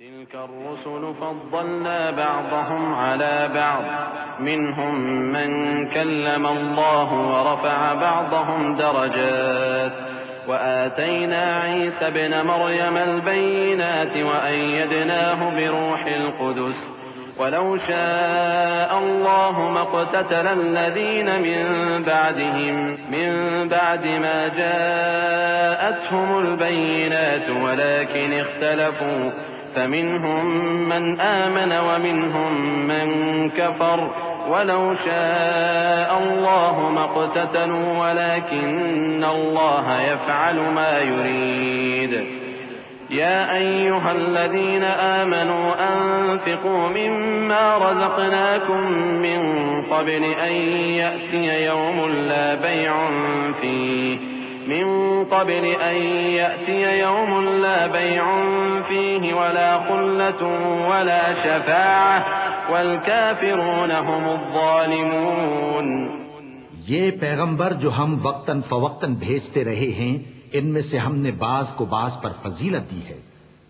تلك الرسل فضلنا بعضهم على بعض منهم من كلم الله ورفع بعضهم درجات وآتينا عيسى ابن مريم البينات وأيدناه بروح القدس ولو شاء الله ما اقتتل الذين من بعد ما جاءتهم البينات ولكن اختلفوا فمنهم من آمن ومنهم من كفر ولو شاء الله ما اقتتلوا ولكن الله يفعل ما يريد يا أيها الذين آمنوا أنفقوا مما رزقناكم من قبل أن يأتي يوم لا بيع فيه ولا خلة ولا شفاعة والكافرون هم الظالمون. یہ پیغمبر جو ہم وقتاً فوقتاً بھیجتے رہے ہیں، ان میں سے ہم نے بعض کو بعض پر فضیلت دی ہے.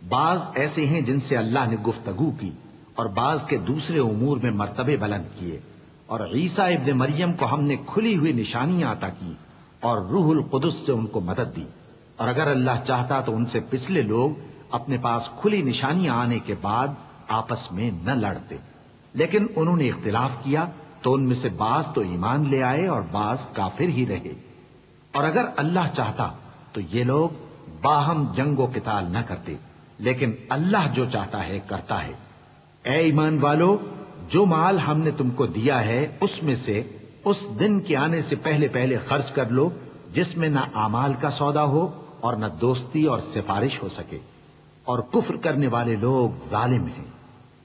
بعض ایسے ہیں جن سے اللہ نے گفتگو کی اور بعض کے دوسرے امور میں مرتبے بلند کیے. اور عیسیٰ ابن مریم کو ہم نے کھلی ہوئی نشانیاں عطا کی اور روح القدس سے ان کو مدد دی. اور اگر اللہ چاہتا تو ان سے پچھلے لوگ اپنے پاس کھلی نشانیاں آنے کے بعد آپس میں نہ لڑتے، لیکن انہوں نے اختلاف کیا تو ان میں سے بعض تو ایمان لے آئے اور بعض کافر ہی رہے. اور اگر اللہ چاہتا تو یہ لوگ باہم جنگ و قتال نہ کرتے، لیکن اللہ جو چاہتا ہے کرتا ہے. اے ایمان والو، جو مال ہم نے تم کو دیا ہے اس میں سے اس دن کے آنے سے پہلے پہلے خرچ کر لو جس میں نہ اعمال کا سودا ہو اور نہ دوستی اور سفارش ہو سکے، اور کفر کرنے والے لوگ ظالم ہیں.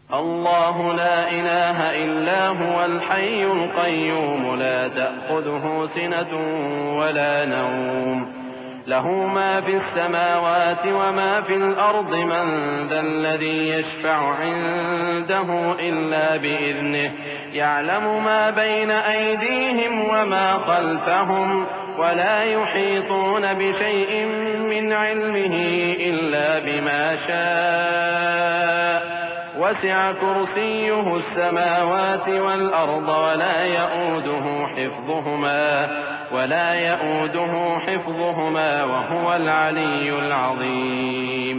اللہ لا الہ الا هو الحی القیوم لا تأخذه سنة ولا نوم له ما في السماوات وما في الأرض من ذا الذي يشفع عنده إلا بإذنه يعلم ما بين أيديهم وما خلفهم ولا يحيطون بشيء من علمه إلا بما شاء وسع كرسيه السماوات والأرض ولا يؤوده حفظهما وهو العلي العظيم.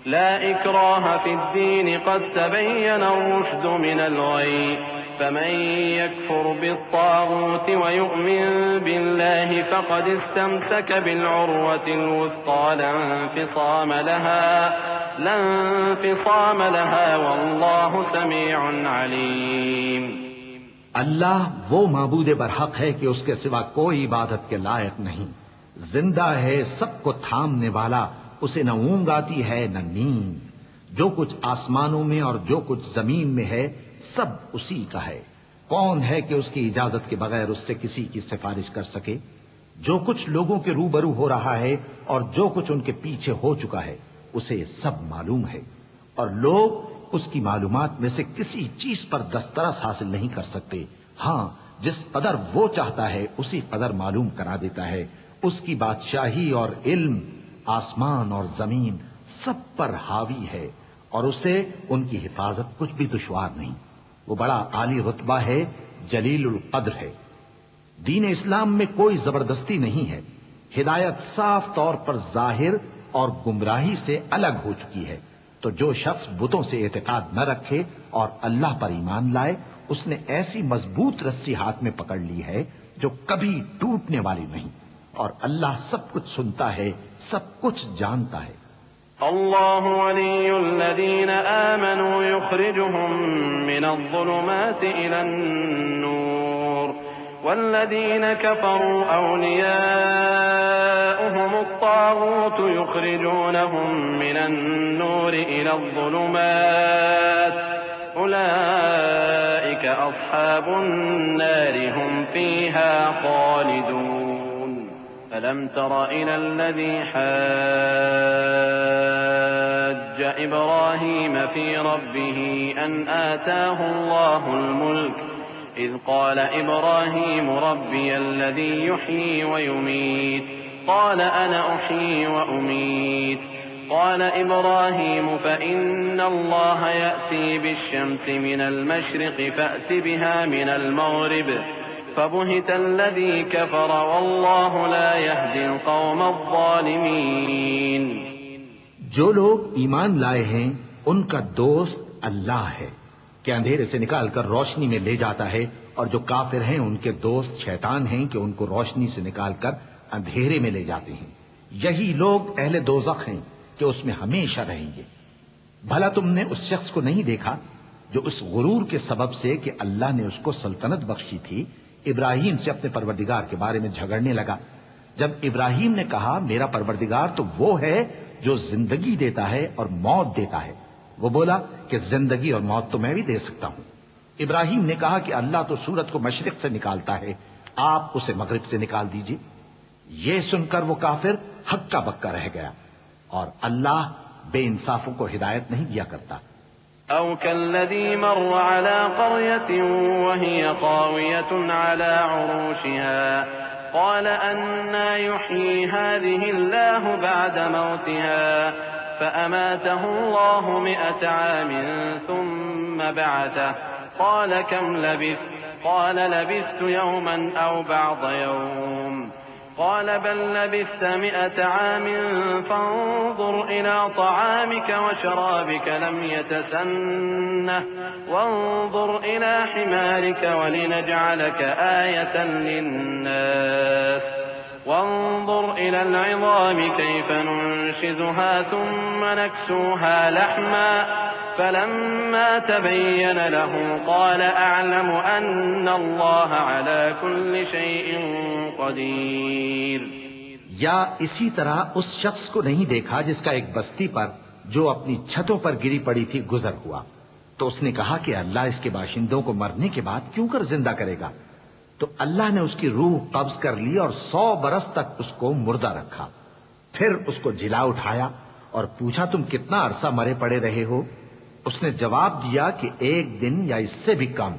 لا إكراه في الدين قد تبين الرشد من الغي فمن يكفر بالطاغوت ويؤمن بالله فقد استمسك بالعروة الوثقى لا انفصام لها والله سميع عليم. اللہ وہ معبود برحق ہے کہ اس کے سوا کوئی عبادت کے لائق نہیں. زندہ ہے، سب کو تھامنے والا، اسے نہ اونگ آتی ہے نہ نیند. جو کچھ آسمانوں میں اور جو کچھ زمین میں ہے سب اسی کا ہے. کون ہے کہ اس کی اجازت کے بغیر اس سے کسی کی سفارش کر سکے؟ جو کچھ لوگوں کے روبرو ہو رہا ہے اور جو کچھ ان کے پیچھے ہو چکا ہے اسے سب معلوم ہے، اور لوگ اس کی معلومات میں سے کسی چیز پر دسترس حاصل نہیں کر سکتے. ہاں، جس قدر وہ چاہتا ہے اسی قدر معلوم کرا دیتا ہے. اس کی بادشاہی اور علم آسمان اور زمین سب پر حاوی ہے، اور اسے ان کی حفاظت کچھ بھی دشوار نہیں. وہ بڑا عالی رتبہ ہے، جلیل القدر ہے. دین اسلام میں کوئی زبردستی نہیں ہے. ہدایت صاف طور پر ظاہر اور گمراہی سے الگ ہو چکی ہے. تو جو شخص بتوں سے اعتقاد نہ رکھے اور اللہ پر ایمان لائے، اس نے ایسی مضبوط رسی ہاتھ میں پکڑ لی ہے جو کبھی ٹوٹنے والی نہیں. اور اللہ سب کچھ سنتا ہے، سب کچھ جانتا ہے. اللہ ولی الذین آمنوا یخرجهم من الظلمات الى النور والذین کفروا اولیاؤهم الطاغوت یخرجونهم من النور الى الظلمات اولئک اصحاب النار هم فیها خالدون. ألم تر إلى الذي حاج إبراهيم في ربه أن آتاه الله الملك إذ قال إبراهيم ربي الذي يحيي ويميت قال أنا أحيي وأميت قال إبراهيم فإن الله يأتي بالشمس من المشرق فأت بها من المغرب فبهت الذي كفر والله لا يهدي القوم الظالمين. جو لوگ ایمان لائے ہیں ان کا دوست اللہ ہے کہ اندھیرے سے نکال کر روشنی میں لے جاتا ہے، اور جو کافر ہیں ان کے دوست شیطان ہیں کہ ان کو روشنی سے نکال کر اندھیرے میں لے جاتے ہیں. یہی لوگ اہل دوزخ ہیں کہ اس میں ہمیشہ رہیں گے. بھلا تم نے اس شخص کو نہیں دیکھا جو اس غرور کے سبب سے کہ اللہ نے اس کو سلطنت بخشی تھی ابراہیم سے اپنے پروردگار کے بارے میں جھگڑنے لگا؟ جب ابراہیم نے کہا میرا پروردگار تو وہ ہے جو زندگی دیتا ہے اور موت دیتا ہے، وہ بولا کہ زندگی اور موت تو میں بھی دے سکتا ہوں. ابراہیم نے کہا کہ اللہ تو سورج کو مشرق سے نکالتا ہے، آپ اسے مغرب سے نکال دیجئے. یہ سن کر وہ کافر ہکا بکا رہ گیا، اور اللہ بے انصافوں کو ہدایت نہیں دیا کرتا. أو كالذي مر على قرية وهي خاوية على عروشها قال أنى يحيي هذه الله بعد موتها فأماته الله 100 عام ثم بعثه قال كم لبثت قال لبثت يوما أو بعض يوم قال بل لبثت 100 عام فانظر إلى طعامك وشرابك لم يتسنه وانظر إلى حمارك ولنجعلك آية للناس وانظر إلى العظام كيف ننشزها ثم نكسوها لحما فلما تبين له قال أعلم أن الله على كل شيء قدیر. یا اسی طرح اس شخص کو نہیں دیکھا جس کا ایک بستی پر جو اپنی چھتوں پر گری پڑی تھی گزر ہوا، تو اس نے کہا کہ اللہ اس کے باشندوں کو مرنے کے بعد کیوں کر زندہ کرے گا؟ تو اللہ نے اس کی روح قبض کر لی اور 100 برس تک اس کو مردہ رکھا. پھر اس کو جلا اٹھایا اور پوچھا تم کتنا عرصہ مرے پڑے رہے ہو؟ اس نے جواب دیا کہ 1 دن یا اس سے بھی کم.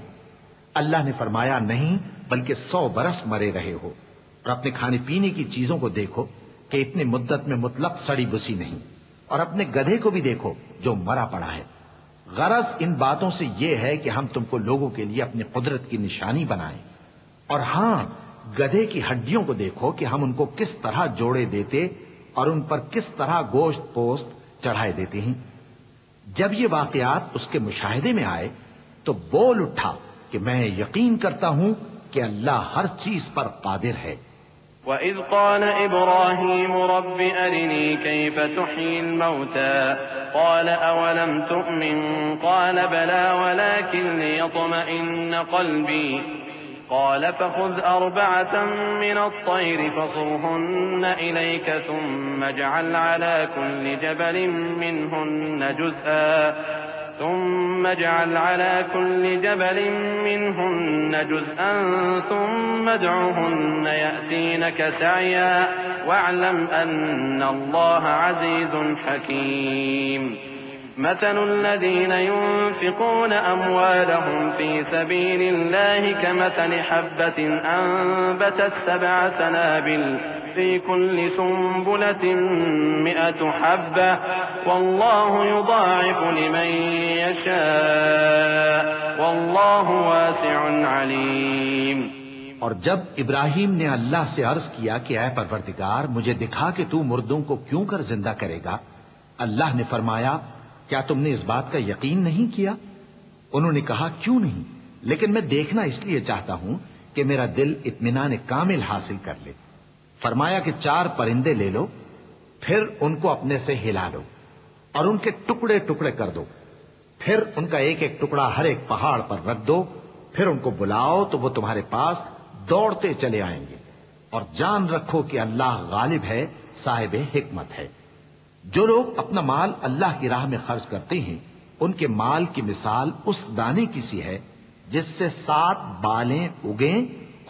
اللہ نے فرمایا نہیں بلکہ 100 برس مرے رہے ہو. اور اپنے کھانے پینے کی چیزوں کو دیکھو کہ اتنی مدت میں مطلق سڑی بسی نہیں، اور اپنے گدھے کو بھی دیکھو جو مرا پڑا ہے. غرض ان باتوں سے یہ ہے کہ ہم تم کو لوگوں کے لیے اپنی قدرت کی نشانی بنائیں. اور ہاں، گدھے کی ہڈیوں کو دیکھو کہ ہم ان کو کس طرح جوڑے دیتے اور ان پر کس طرح گوشت پوست چڑھائے دیتے ہیں. جب یہ واقعات اس کے مشاہدے میں آئے تو بول اٹھا کہ میں یقین کرتا ہوں کہ اللہ ہر چیز پر قادر ہے. وَإِذْ قَالَ إِبْرَاهِيمُ رَبِّ أَرِنِي كَيْفَ تُحْيِي الْمَوْتَى قَالَ أَوَلَمْ تُؤْمِنْ قَالَ بَلَى وَلَكِنْ لِيَطْمَئِنَّ قَلْبِي قال فخذ 4 من الطير فصرهن إليك ثم اجعل على كل جبل منهن جزءا ثم ادعهن يأتينك سعيا واعلم أن الله عزيز حكيم. مثل الذين ينفقون أموالهم في سبيل الله كمثل حبة أنبتت 7 سنابل في كل سنبلة 100 حبة والله يضاعف لمن يشاء والله واسع عليم. اور جب ابراہیم نے اللہ سے عرض کیا کہ اے پروردگار مجھے دکھا کہ تو مردوں کو کیوں کر زندہ کرے گا، اللہ نے فرمایا کیا تم نے اس بات کا یقین نہیں کیا؟ انہوں نے کہا کیوں نہیں، لیکن میں دیکھنا اس لیے چاہتا ہوں کہ میرا دل اطمینان کامل حاصل کر لے. فرمایا کہ 4 پرندے لے لو، پھر ان کو اپنے سے ہلا لو اور ان کے ٹکڑے ٹکڑے کر دو، پھر ان کا ایک ایک ٹکڑا ہر ایک پہاڑ پر رکھ دو، پھر ان کو بلاؤ تو وہ تمہارے پاس دوڑتے چلے آئیں گے. اور جان رکھو کہ اللہ غالب ہے، صاحب حکمت ہے. جو لوگ اپنا مال اللہ کی راہ میں خرچ کرتے ہیں ان کے مال کی مثال اس دانے کی سی ہے جس سے 7 بالیں اگیں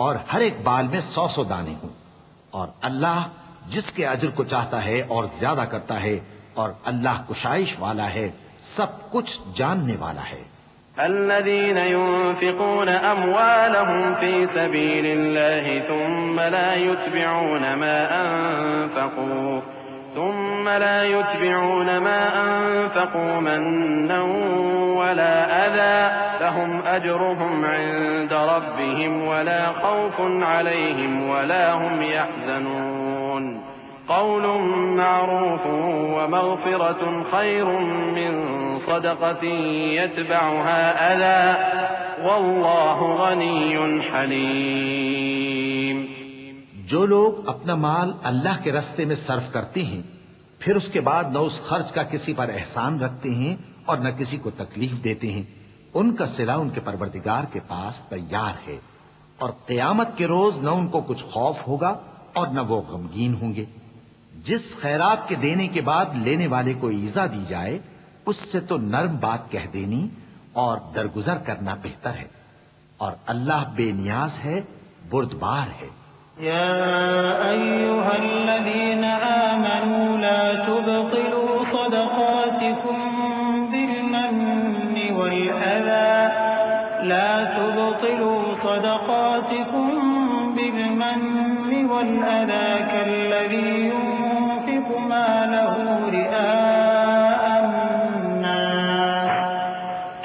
اور ہر ایک بال میں 100 دانے ہوں. اور اللہ جس کے اجر کو چاہتا ہے اور زیادہ کرتا ہے، اور اللہ کشائش والا ہے، سب کچھ جاننے والا ہے. الذين ينفقون أموالهم في سبيل الله ثم لا يتبعون ما أنفقوا ثم ثم لا يتبعون ما أنفقوا منا ولا أذى لهم أجرهم عند ربهم ولا خوف عليهم ولا هم يحزنون قول معروف ومغفرة خير من صدقة يتبعها أذى والله غني حليم. جو لوگ اپنا مال اللہ کے راستے میں صرف کرتے ہیں پھر اس کے بعد نہ اس خرچ کا کسی پر احسان رکھتے ہیں اور نہ کسی کو تکلیف دیتے ہیں، ان کا صلہ ان کے پروردگار کے پاس تیار ہے، اور قیامت کے روز نہ ان کو کچھ خوف ہوگا اور نہ وہ غمگین ہوں گے. جس خیرات کے دینے کے بعد لینے والے کو ایذا دی جائے اس سے تو نرم بات کہہ دینی اور درگزر کرنا بہتر ہے، اور اللہ بے نیاز ہے، بردبار ہے. يا أيها الذين آمنوا لا تبطلوا صدقاتكم بالمن والأذى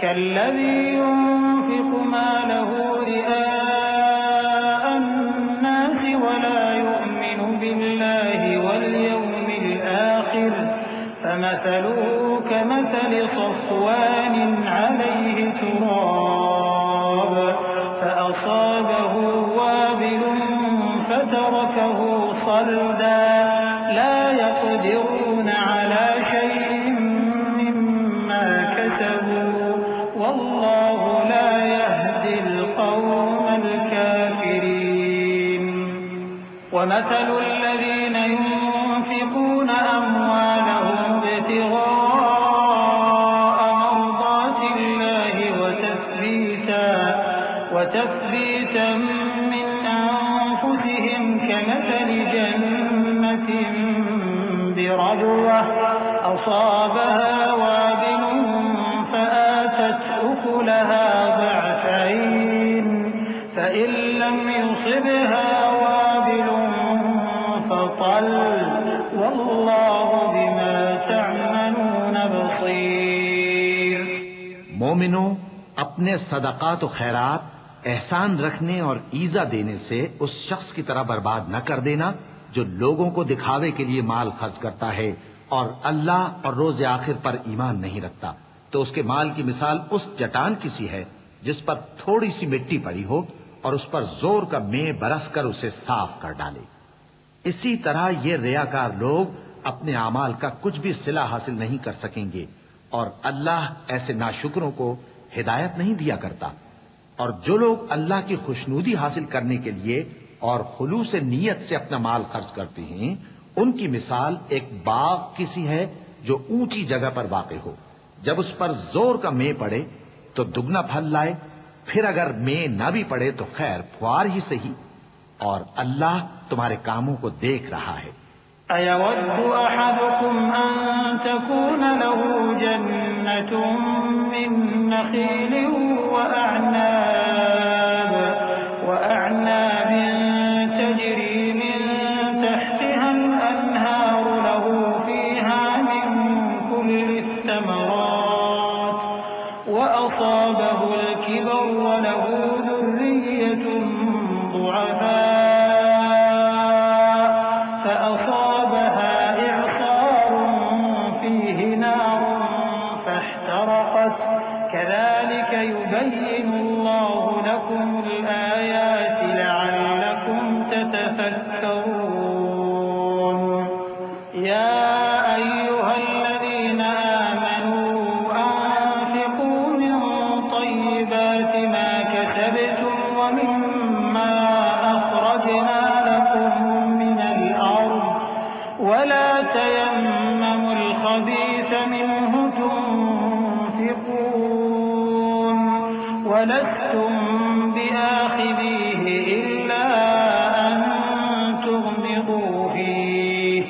كالذي ينفق ماله رئاء الناس ولا يؤمن بالله واليوم الآخر فمثله كمثل صفوان عليه تراب فأصابه وابل فتركه صلدا لا يقدرون على شيء مما كسبوا والله لا يهدي القوم الكافرين. ومثل الذين ينفقون أموالهم ابتغاء مرضات الله وتثبيتا من أنفسهم كمثل جنة بربوة أصابها وابل فآتت أكلها ضعفين فإن لم يصبها وابل فطل والله بما تعملون بصير. مومنوں، اپنے صدقات و خیرات احسان رکھنے اور ایذا دینے سے اس شخص کی طرح برباد نہ کر دینا جو لوگوں کو دکھاوے کے لیے مال خرچ کرتا ہے اور اللہ اور روز آخر پر ایمان نہیں رکھتا. تو اس کے مال کی مثال اس چٹان کی سی ہے جس پر تھوڑی سی مٹی پڑی ہو اور اس پر زور کا مے برس کر اسے صاف کر ڈالے. اسی طرح یہ ریاکار لوگ اپنے اعمال کا کچھ بھی صلہ حاصل نہیں کر سکیں گے، اور اللہ ایسے ناشکروں کو ہدایت نہیں دیا کرتا. اور جو لوگ اللہ کی خوشنودی حاصل کرنے کے لیے اور خلوص نیت سے اپنا مال خرچ کرتے ہیں ان کی مثال ایک باغ کی سی ہے جو اونچی جگہ پر واقع ہو. جب اس پر زور کا مے پڑے تو دگنا پھل لائے، پھر اگر مے نہ بھی پڑے تو خیر پھوار ہی صحیح، اور اللہ تمہارے کاموں کو دیکھ رہا ہے. أَيَوَدُّ أَحَدُكُمْ أَن تَكُونَ لَهُ جَنَّةٌ مِّن نَّخِيلٍ وَأَعْنَابٍ تَجْرِي مِن تَحْتِهَا الْأَنْهَارُ لَهُ فِيهَا مِن كُلِّ الثَّمَرَاتِ وَأَصَابَهُ الْكِبَرُ وَلَهُ ذُرِّيَّةٌ ضُعَفَاءُ يبين الله لكم الآيات لعلكم تتفكرون. يا أيها الذين آمنوا أنفقوا من طيبات ما كسبتم ومما أخرجنا لكم من الأرض ولا تيمموا الخبيث منه تنفقون ولستم بآخذيه إلا أن تغمضوا فيه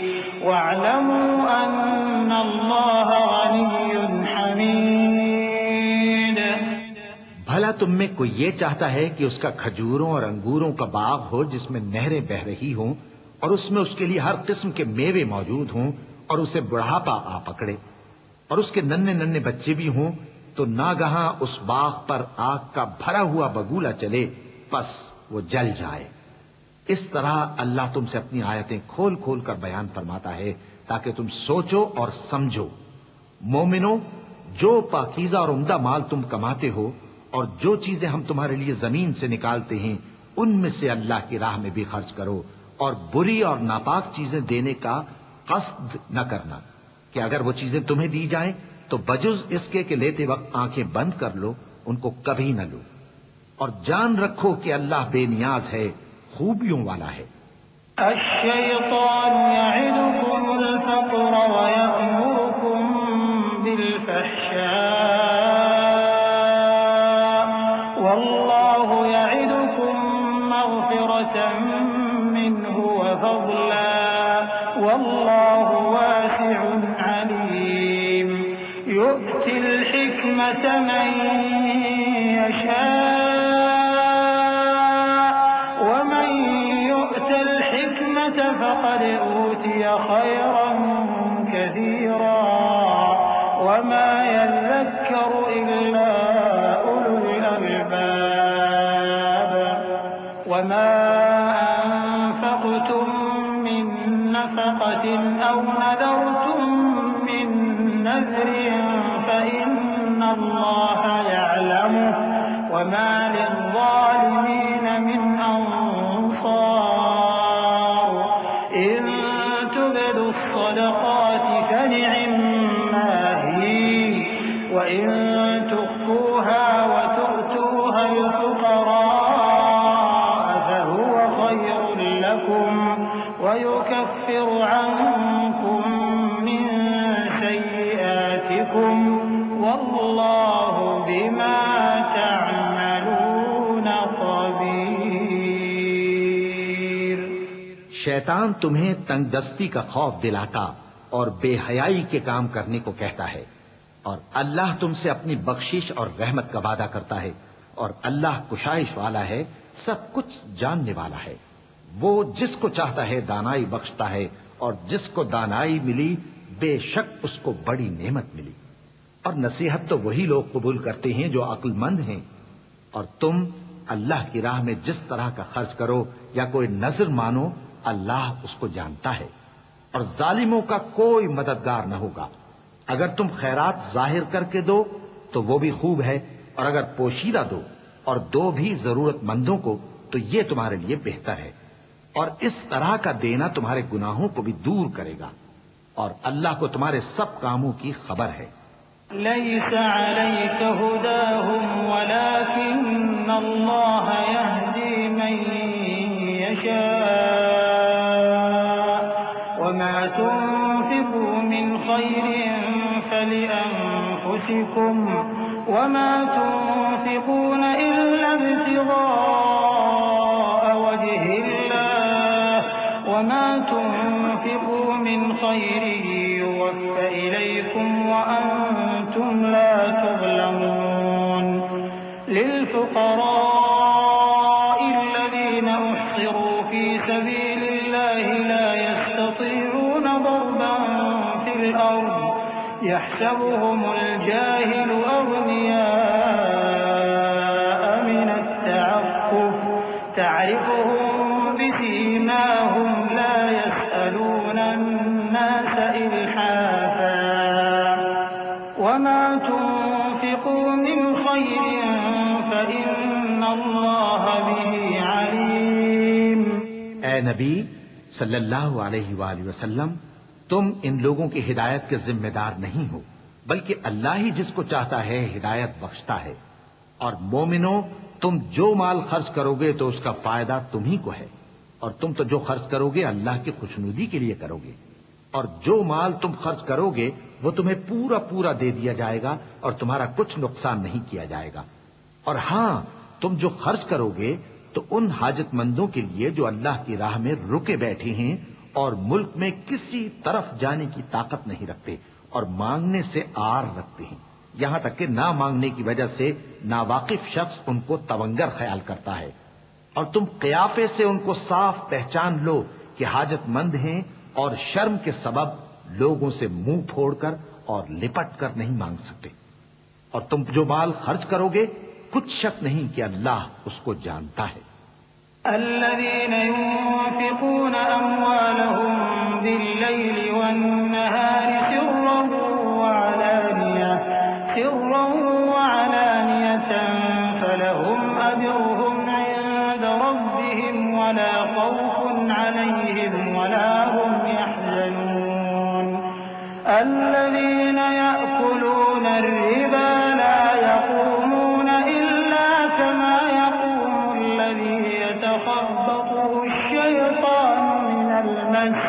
واعلموا أن الله غني حميد. بھلا تم میں کوئی یہ چاہتا ہے کہ اس کا کھجوروں اور انگوروں کا باغ ہو جس میں نہریں بہہ رہی ہوں اور اس میں اس کے لیے ہر قسم کے میوے موجود ہوں اور اسے بڑھاپا آ پکڑے اور اس کے ننھے ننھے بچے بھی ہوں تو ناگہاں اس باغ پر آگ کا بھرا ہوا بگولا چلے پس وہ جل جائے۔ اس طرح اللہ تم سے اپنی آیتیں کھول کھول کر بیان فرماتا ہے تاکہ تم سوچو اور سمجھو۔ مومنو، جو پاکیزہ اور عمدہ مال تم کماتے ہو اور جو چیزیں ہم تمہارے لیے زمین سے نکالتے ہیں ان میں سے اللہ کی راہ میں بھی خرچ کرو، اور بری اور ناپاک چیزیں دینے کا قصد نہ کرنا کہ اگر وہ چیزیں تمہیں دی جائیں تو بجز اس کے کہ لیتے وقت آنکھیں بند کر لو ان کو کبھی نہ لو، اور جان رکھو کہ اللہ بے نیاز ہے، خوبیوں والا ہے۔ الشیطان یعدکم الفقر ویأمرکم بالفحشاء واللہ یعدکم مغفرة منہ وفضلا واللہ واسع علیم یؤتی الحکمة من یشاء فقد أوتي خيرا كثيرا وما يذكر إلا أولو الألباب وما أنفقتم من نفقة أو نذرتم من نذر فإن الله يعلمه وما للظالمين من أنصار الصدقات فنعما هي وإن تخفوها وتؤتوها الفقراء فهو خير لكم ويكفر عنكم من سيئاتكم والله بما تعملون خبير۔ شیطان تمہیں تنگ دستی کا خوف دلاتا اور بے حیائی کے کام کرنے کو کہتا ہے، اور اللہ تم سے اپنی بخشش اور رحمت کا وعدہ کرتا ہے، اور اللہ کشائش والا ہے، سب کچھ جاننے والا ہے۔ وہ جس کو چاہتا ہے دانائی بخشتا ہے، اور جس کو دانائی ملی بے شک اس کو بڑی نعمت ملی۔ اور نصیحت تو وہی لوگ قبول کرتے ہیں جو عقل مند ہیں، اور تم اللہ کی راہ میں جس طرح کا خرچ کرو یا کوئی نذر مانو اللہ اس کو جانتا ہے، اور ظالموں کا کوئی مددگار نہ ہوگا۔ اگر تم خیرات ظاہر کر کے دو تو وہ بھی خوب ہے، اور اگر پوشیدہ دو اور دو بھی ضرورت مندوں کو تو یہ تمہارے لیے بہتر ہے، اور اس طرح کا دینا تمہارے گناہوں کو بھی دور کرے گا، اور اللہ کو تمہارے سب کاموں کی خبر ہے۔ ليس عليك هداهم ولكن الله يهدي من يشاء وما تنفقوا من خير فلأنفسكم وما تنفقون إلا ابتغاء وجه الله وما تنفقوا من خير يوفى إليكم وأنتم لا تظلمون للفقراء الذين أحصروا في سبيل الله لا يستطيعون ضربا في الأرض يحسبهم الجاهل أغنياء من التعفف تعرفهم بسيماهم لا يسألون الناس إلحافا وما تنفقوا من خير فإن الله به عليم۔ اے نبی صلی اللہ علیہ وآلہ وسلم، تم ان لوگوں کی ہدایت کے ذمہ دار نہیں ہو، بلکہ اللہ ہی جس کو چاہتا ہے ہدایت بخشتا ہے۔ اور مومنو، تم جو مال خرچ کرو گے تو اس کا فائدہ تم ہی کو ہے، اور تم تو جو خرچ کرو گے اللہ کی خوشنودی کے لیے کرو گے، اور جو مال تم خرچ کرو گے وہ تمہیں پورا پورا دے دیا جائے گا اور تمہارا کچھ نقصان نہیں کیا جائے گا۔ اور ہاں، تم جو خرچ کرو گے تو ان حاجت مندوں کے لیے جو اللہ کی راہ میں رکے بیٹھے ہیں اور ملک میں کسی طرف جانے کی طاقت نہیں رکھتے اور مانگنے سے آر رکھتے ہیں، یہاں تک کہ نہ مانگنے کی وجہ سے ناواقف شخص ان کو تونگر خیال کرتا ہے، اور تم قیافے سے ان کو صاف پہچان لو کہ حاجت مند ہیں اور شرم کے سبب لوگوں سے منہ پھوڑ کر اور لپٹ کر نہیں مانگ سکتے. اور تم جو مال خرچ کرو گے کچھ شک نہیں کہ اللہ اس کو جانتا ہے. الذين ينفقون أموالهم بالليل والنهار سرا وعلانية فلهم أجرهم عند ربهم ولا خوف عليهم ولا هم يحزنون. الذين يأكلون الربا لا يقومون إلا كما يقوم الذي يتخبطه الشيطان من المس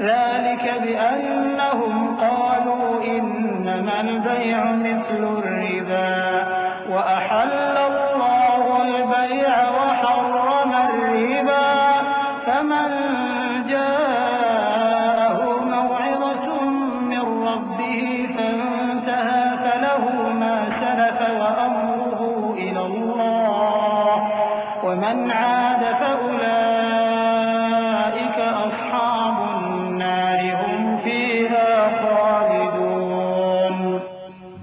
ذلك بأنهم قالوا إنما البيع مثل الربا وأحل الله البيع وحرم الربا فمن جاءه موعظة من ربه فانتهى فله ما سلف وأمره إلى الله ومن عاد فأولئك أصحاب النار هم فيها خالدون.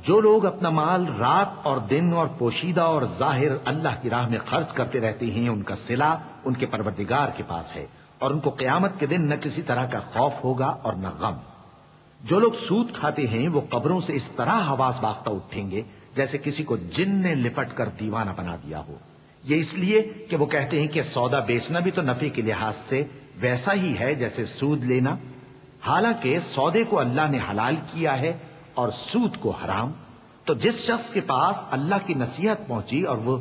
جو لوگ اپنا مال رات اور دن اور پوشیدہ اور ظاہر اللہ کی راہ میں خرچ کرتے رہتے ہیں ان کا صلہ ان کے پروردگار کے پاس ہے اور ان کو قیامت کے دن نہ کسی طرح کا خوف ہوگا اور نہ غم. جو لوگ سود کھاتے ہیں وہ قبروں سے اس طرح حواس باختہ اٹھیں گے جیسے کسی کو جن نے لپٹ کر دیوانہ بنا دیا ہو. یہ اس لیے کہ وہ کہتے ہیں کہ سودا بیچنا بھی تو نفع کے لحاظ سے ویسا ہی ہے جیسے سود لینا، حالانکہ سودے کو اللہ نے حلال کیا ہے اور سود کو حرام. تو جس شخص کے پاس اللہ کی نصیحت پہنچی اور وہ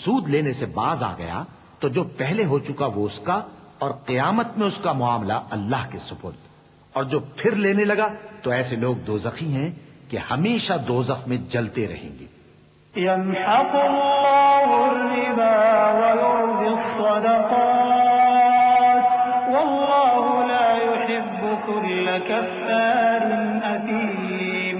سود لینے سے باز آ گیا تو جو پہلے ہو چکا وہ اس کا اور قیامت میں اس کا معاملہ اللہ کے سپرد. اور جو پھر لینے لگا تو ایسے لوگ دوزخی ہیں کہ ہمیشہ دوزخ میں جلتے رہیں گے. يمحق الله الربا ويربي الصدقات والله لا يحب كل كفار أثيم.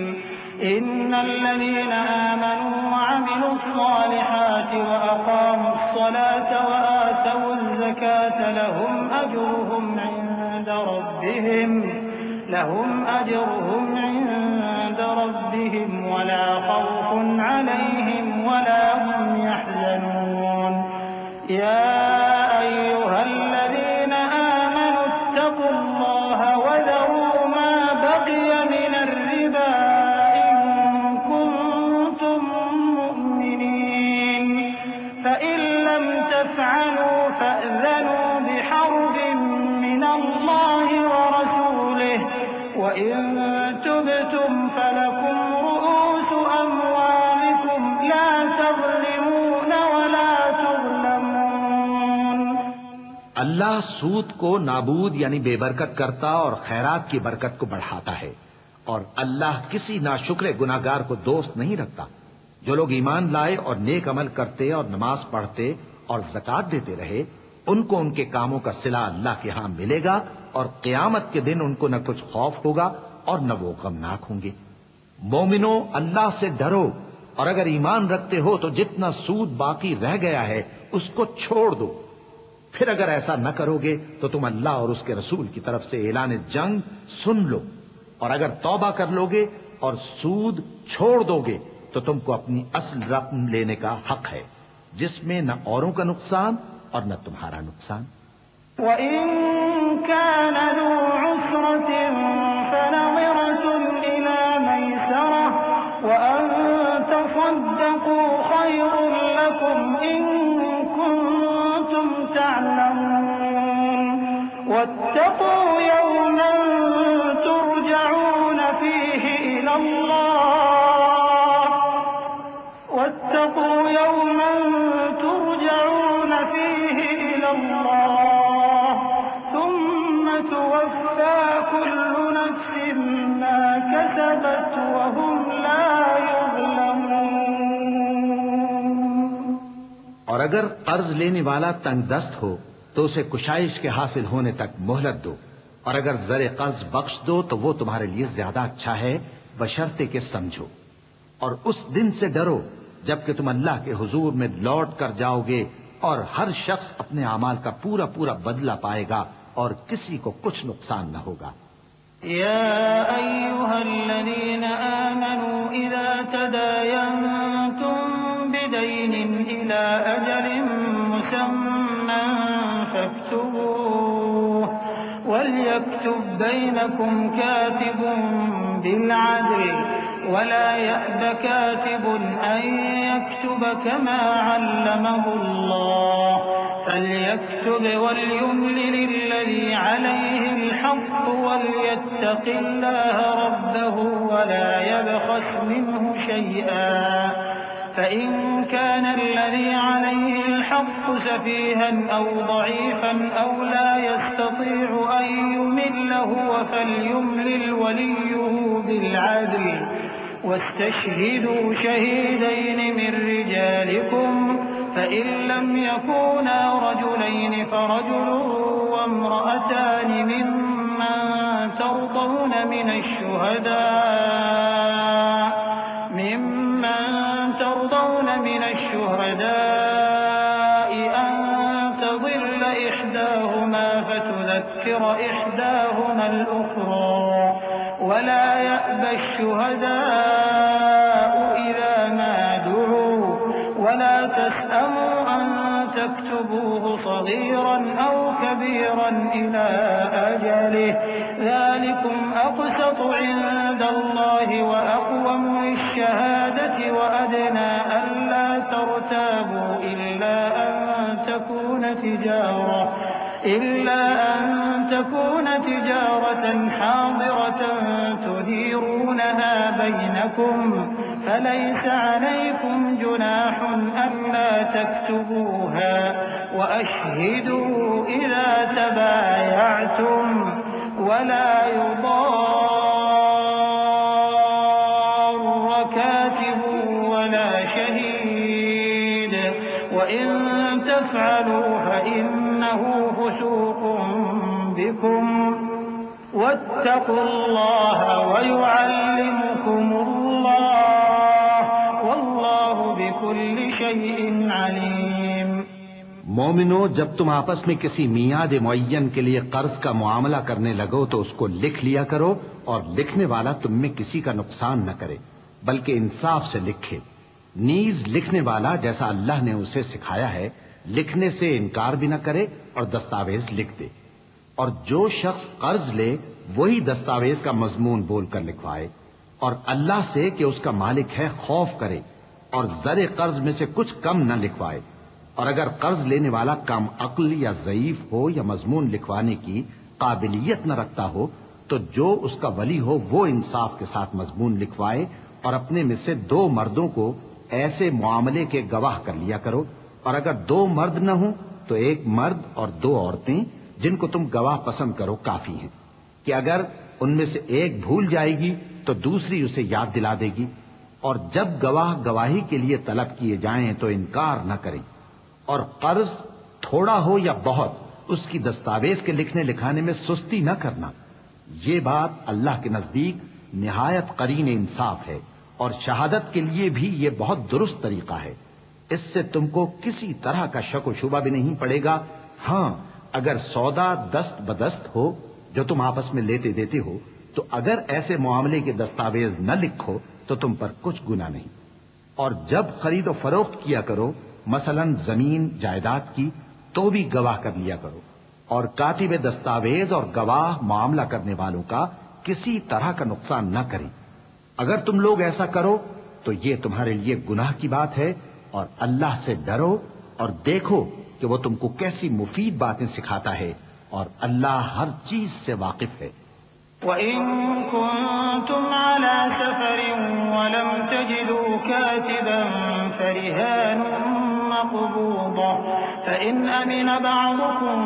إن الذين آمنوا وعملوا الصالحات وأقاموا الصلاة وآتوا الزكاة لهم أجرهم عند ربهم ولا خوف عليهم ولا هم يحزنون. يا أيها الذين آمنوا اتقوا الله وذروا ما بقي من الربا إن كنتم مؤمنين فإن لم تفعلوا فأذنوا بحرب من الله ورسوله وإن تبتم فلكم رؤوس أموالكم لا تظلمون ولا تظلمون. اللہ سود کو نابود یعنی بے برکت کرتا اور خیرات کی برکت کو بڑھاتا ہے، اور اللہ کسی ناشکر گناہگار کو دوست نہیں رکھتا. جو لوگ ایمان لائے اور نیک عمل کرتے اور نماز پڑھتے اور زکوٰۃ دیتے رہے ان کو ان کے کاموں کا صلہ اللہ کے ہاں ملے گا اور قیامت کے دن ان کو نہ کچھ خوف ہوگا اور نہ وہ غمناک ہوں گے. مومنو، اللہ سے ڈرو اور اگر ایمان رکھتے ہو تو جتنا سود باقی رہ گیا ہے اس کو چھوڑ دو. پھر اگر ایسا نہ کرو گے تو تم اللہ اور اس کے رسول کی طرف سے اعلان جنگ سن لو، اور اگر توبہ کر لو گے اور سود چھوڑ دو گے تو تم کو اپنی اصل رقم لینے کا حق ہے جس میں نہ اوروں کا نقصان اور نہ تمہارا نقصان. وَإِن كَانَ ذُو عُسْرَةٍ فَنَظِرَةٌ إِلَى مَيْسَرَةٍ وَأَن تَصَدَّقُوا خَيْرٌ لَّكُمْ إِن كُنتُمْ تَعْلَمُونَ. وَاتَّقُوا يَوْمًا تُرْجَعُونَ فِيهِ إِلَى اللَّهِ وَاتَّقُوا يَوْمًا تُرْجَعُونَ فِيهِ إِلَى اللَّهِ ثُمَّ تُوَفَّى كُلُّ نَفْسٍ مَّا كَسَبَتْ وَهُمْ لَا يُظْلَمُونَ. اور اگر قرض لینے والا تنگ دست ہو تو اسے کشائش کے حاصل ہونے تک مہلت دو، اور اگر زر قرض بخش دو تو وہ تمہارے لیے زیادہ اچھا ہے بشرطے کہ سمجھو. اور اس دن سے ڈرو جبکہ تم اللہ کے حضور میں لوٹ کر جاؤ گے اور ہر شخص اپنے اعمال کا پورا پورا بدلہ پائے گا اور کسی کو کچھ نقصان نہ ہوگا. يا أيها الذين آمنوا إذا تداينتم بدين إلى أجل مسمى فاكتبوه وليكتب بينكم كاتب بالعدل ولا يأب كاتب أن يكتب كما علمه الله فليكتب وليملل الذي عليه الحق وليتق الله ربه ولا يبخس منه شيئا فإن كان الذي عليه الحق سفيها أو ضعيفا أو لا يستطيع أن يمل هو فليملل وليه بالعدل واستشهدوا شهيدين من رجالكم فإن لم يكونا رجلين فرجل وامرأتان ممن ترضون من الشهداء أن تضل إحداهما فتذكر إحداهما الأخرى ولا يأبى الشهداء إذا ما دعوا ولا تسأموا أن تكتبوه صغيرا أو كبيرا إلى أجله ذلكم أقسط عند الله وأقوم للشهادة وأدنى ألا ترتابوا إلا أن تكون تجارة حاضرة تديرونها بينكم فليس عليكم جناح ألا تكتبوها وأشهدوا إذا تبايعتم ولا يضار كاتب ولا شهيد وإن تفعلوا فإنه فسوق بكم واتقوا الله ويعلمكم الله والله بكل شيء عليم. مومنو، جب تم آپس میں کسی میعاد معین کے لیے قرض کا معاملہ کرنے لگو تو اس کو لکھ لیا کرو اور لکھنے والا تم میں کسی کا نقصان نہ کرے بلکہ انصاف سے لکھے. نیز لکھنے والا جیسا اللہ نے اسے سکھایا ہے لکھنے سے انکار بھی نہ کرے اور دستاویز لکھ دے. اور جو شخص قرض لے وہی دستاویز کا مضمون بول کر لکھوائے اور اللہ سے کہ اس کا مالک ہے خوف کرے اور زر قرض میں سے کچھ کم نہ لکھوائے. اور اگر قرض لینے والا کم عقل یا ضعیف ہو یا مضمون لکھوانے کی قابلیت نہ رکھتا ہو تو جو اس کا ولی ہو وہ انصاف کے ساتھ مضمون لکھوائے اور اپنے میں سے 2 مردوں کو ایسے معاملے کے گواہ کر لیا کرو. اور اگر 2 مرد نہ ہوں تو 1 مرد اور 2 عورتیں جن کو تم گواہ پسند کرو کافی ہیں کہ اگر ان میں سے ایک بھول جائے گی تو دوسری اسے یاد دلا دے گی. اور جب گواہ گواہی کے لیے طلب کیے جائیں تو انکار نہ کریں. اور قرض تھوڑا ہو یا بہت اس کی دستاویز کے لکھنے لکھانے میں سستی نہ کرنا. یہ بات اللہ کے نزدیک نہایت قرین انصاف ہے اور شہادت کے لیے بھی یہ بہت درست طریقہ ہے. اس سے تم کو کسی طرح کا شک و شبہ بھی نہیں پڑے گا. ہاں، اگر سودا دست بدست ہو جو تم آپس میں لیتے دیتے ہو تو اگر ایسے معاملے کے دستاویز نہ لکھو تو تم پر کچھ گناہ نہیں. اور جب خرید و فروخت کیا کرو مثلا زمین جائیداد کی تو بھی گواہ کر لیا کرو. اور کاتب دستاویز اور گواہ معاملہ کرنے والوں کا کسی طرح کا نقصان نہ کریں. اگر تم لوگ ایسا کرو تو یہ تمہارے لیے گناہ کی بات ہے. اور اللہ سے ڈرو اور دیکھو کہ وہ تم کو کیسی مفید باتیں سکھاتا ہے اور اللہ ہر چیز سے واقف ہے. وَإِن كُنتُمْ عَلَى سَفَرٍ وَلَمْ تَجِدُوا كَاتِبًا فَرِهَانٌ مَّقْبُوضَةٌ فَإِنْ أَمِنَ بَعْضُكُم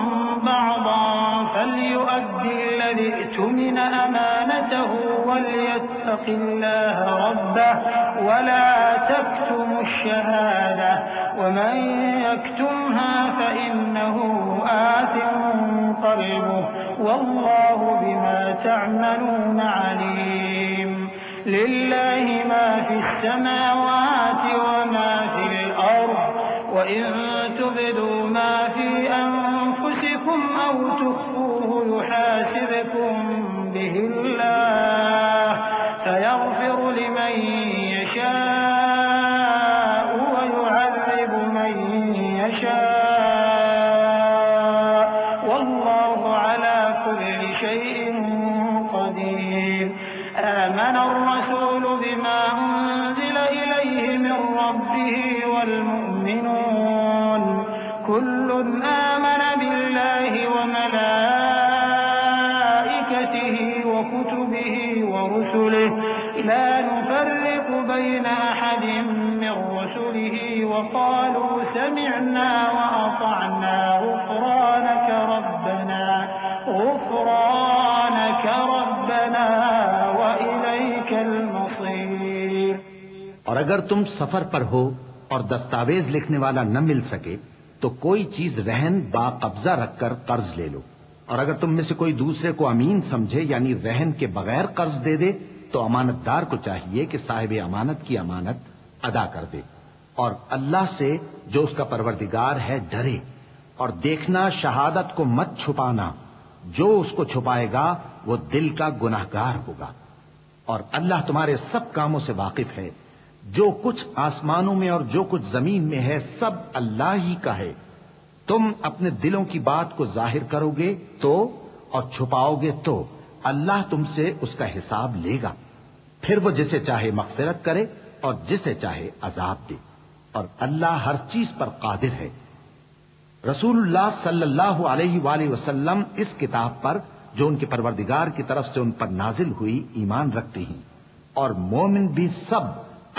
بَعْضًا فَلْيُؤَدِّ الَّذِي اؤْتُمِنَ أَمَانَتَهُ وَلْيَتَّقِ اللَّهَ رَبَّهُ وَلَا تَكْتُمُوا الشَّهَادَةَ وَمَن يَكْتُمْهَا فَإِنَّهُ آثِمٌ قَلْبُهُ وَاللَّهُ بِمَا تعملون عليم. لله ما في السماوات وما في الأرض وإن تبدوا ما في أنفسكم أو تخفوه يحاسبكم به كل آمن بالله وملائكته وكتبه ورسله لا نفرق بين أحد من رسله وقالوا سمعنا وأطعنا غفرانك ربنا وإليك المصير۔ اور اگر تم سفر پر ہو اور دستاویز لکھنے والا نہ مل سکے تو کوئی چیز رہن با قبضہ رکھ کر قرض لے لو، اور اگر تم میں سے کوئی دوسرے کو امین سمجھے یعنی رہن کے بغیر قرض دے دے تو امانت دار کو چاہیے کہ صاحب امانت کی امانت ادا کر دے، اور اللہ سے جو اس کا پروردگار ہے ڈرے، اور دیکھنا شہادت کو مت چھپانا، جو اس کو چھپائے گا وہ دل کا گناہگار ہوگا، اور اللہ تمہارے سب کاموں سے واقف ہے، جو کچھ آسمانوں میں اور جو کچھ زمین میں ہے سب اللہ ہی کا ہے۔ تم اپنے دلوں کی بات کو ظاہر کرو گے تو اور چھپاؤ گے تو اللہ تم سے اس کا حساب لے گا، پھر وہ جسے چاہے مغفرت کرے اور جسے چاہے عذاب دے، اور اللہ ہر چیز پر قادر ہے۔ رسول اللہ صلی اللہ علیہ وآلہ وسلم اس کتاب پر جو ان کے پروردگار کی طرف سے ان پر نازل ہوئی ایمان رکھتے ہیں، اور مومن بھی سب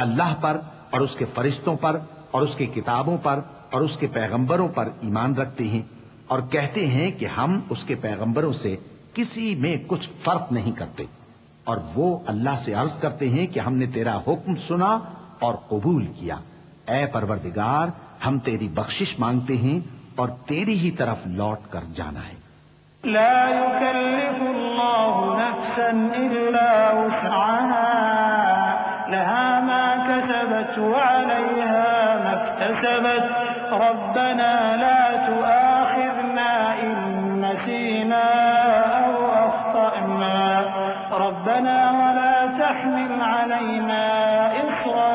اللہ پر اور اس کے فرشتوں پر اور اس کی کتابوں پر اور اس کے پیغمبروں پر ایمان رکھتے ہیں، اور کہتے ہیں کہ ہم اس کے پیغمبروں سے کسی میں کچھ فرق نہیں کرتے، اور وہ اللہ سے عرض کرتے ہیں کہ ہم نے تیرا حکم سنا اور قبول کیا، اے پروردگار ہم تیری بخشش مانگتے ہیں اور تیری ہی طرف لوٹ کر جانا ہے۔ لا يكلف الله نفسا إلا وسعها لها ما كسبت وعليها ما اكتسبت ربنا لا تؤاخذنا إن نسينا أو أخطأنا ربنا ولا تحمل علينا إصرا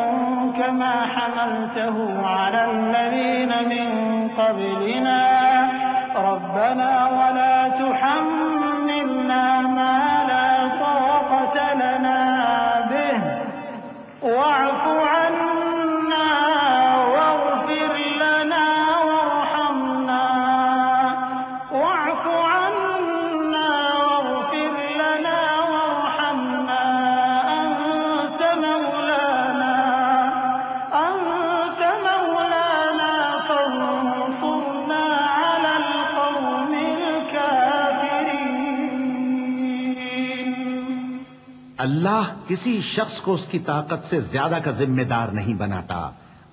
كما حملته على الذين من قبلنا ربنا ولا تحملنا ما لا طاقة لنا به واعف عنا واغفر لنا وارحمنا واعف عنا واغفر لنا وارحمنا أنت مولانا فانصرنا على القوم الكافرين۔ اللہ کسی شخص کو اس کی طاقت سے زیادہ کا ذمہ دار نہیں بناتا،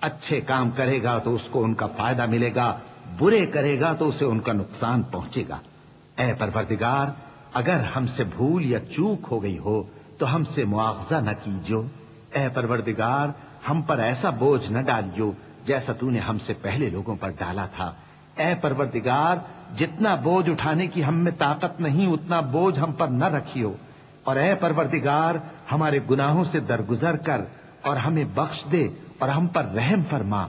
اچھے کام کرے گا تو اس کو ان کا فائدہ ملے گا، برے کرے گا تو اسے ان کا نقصان پہنچے گا۔ اے پروردگار اگر ہم سے بھول یا چوک ہو گئی ہو تو ہم سے مواخذہ نہ کیجو، اے پروردگار ہم پر ایسا بوجھ نہ ڈالیو جیسا تو نے ہم سے پہلے لوگوں پر ڈالا تھا، اے پروردگار جتنا بوجھ اٹھانے کی ہم میں طاقت نہیں اتنا بوجھ ہم پر نہ رکھیو، اور اے پروردگار ہمارے گناہوں سے درگزر کر اور ہمیں بخش دے اور ہم پر رحم فرما،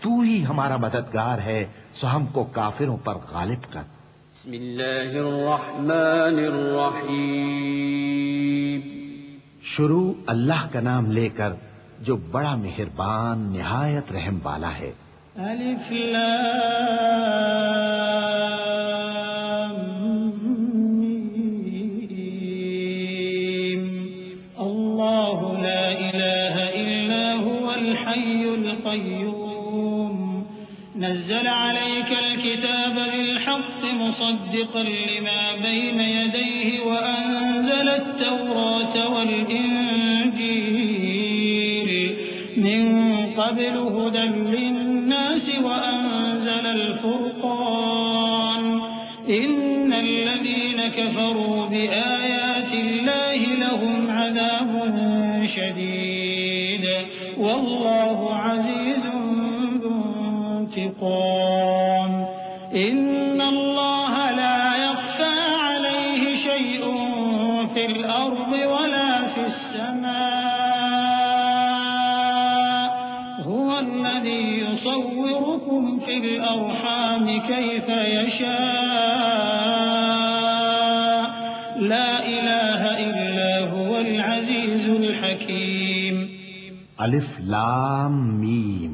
تو ہی ہمارا مددگار ہے، سو ہم کو کافروں پر غالب کر۔ بسم اللہ الرحمن الرحیم۔ شروع اللہ کا نام لے کر جو بڑا مہربان نہایت رحم والا ہے۔ الف لام میم اللہ لا الہ الا هو الحی القیوم نزل عليك الكتاب بالحق مصدقا لما بين يديه وأنزل التوراة والإنجيل من قبل هدى للناس وأنزل الفرقان إن الذين كفروا بآيات الله لهم عذاب شديد والله عزيز ذو انتقام إن الله لا يخفى عليه شيء في الأرض ولا في السماء هو الذي يصوركم في الأرحام كيف يشاء لا إله إلا هو العزيز الحكيم۔ الف لام میم،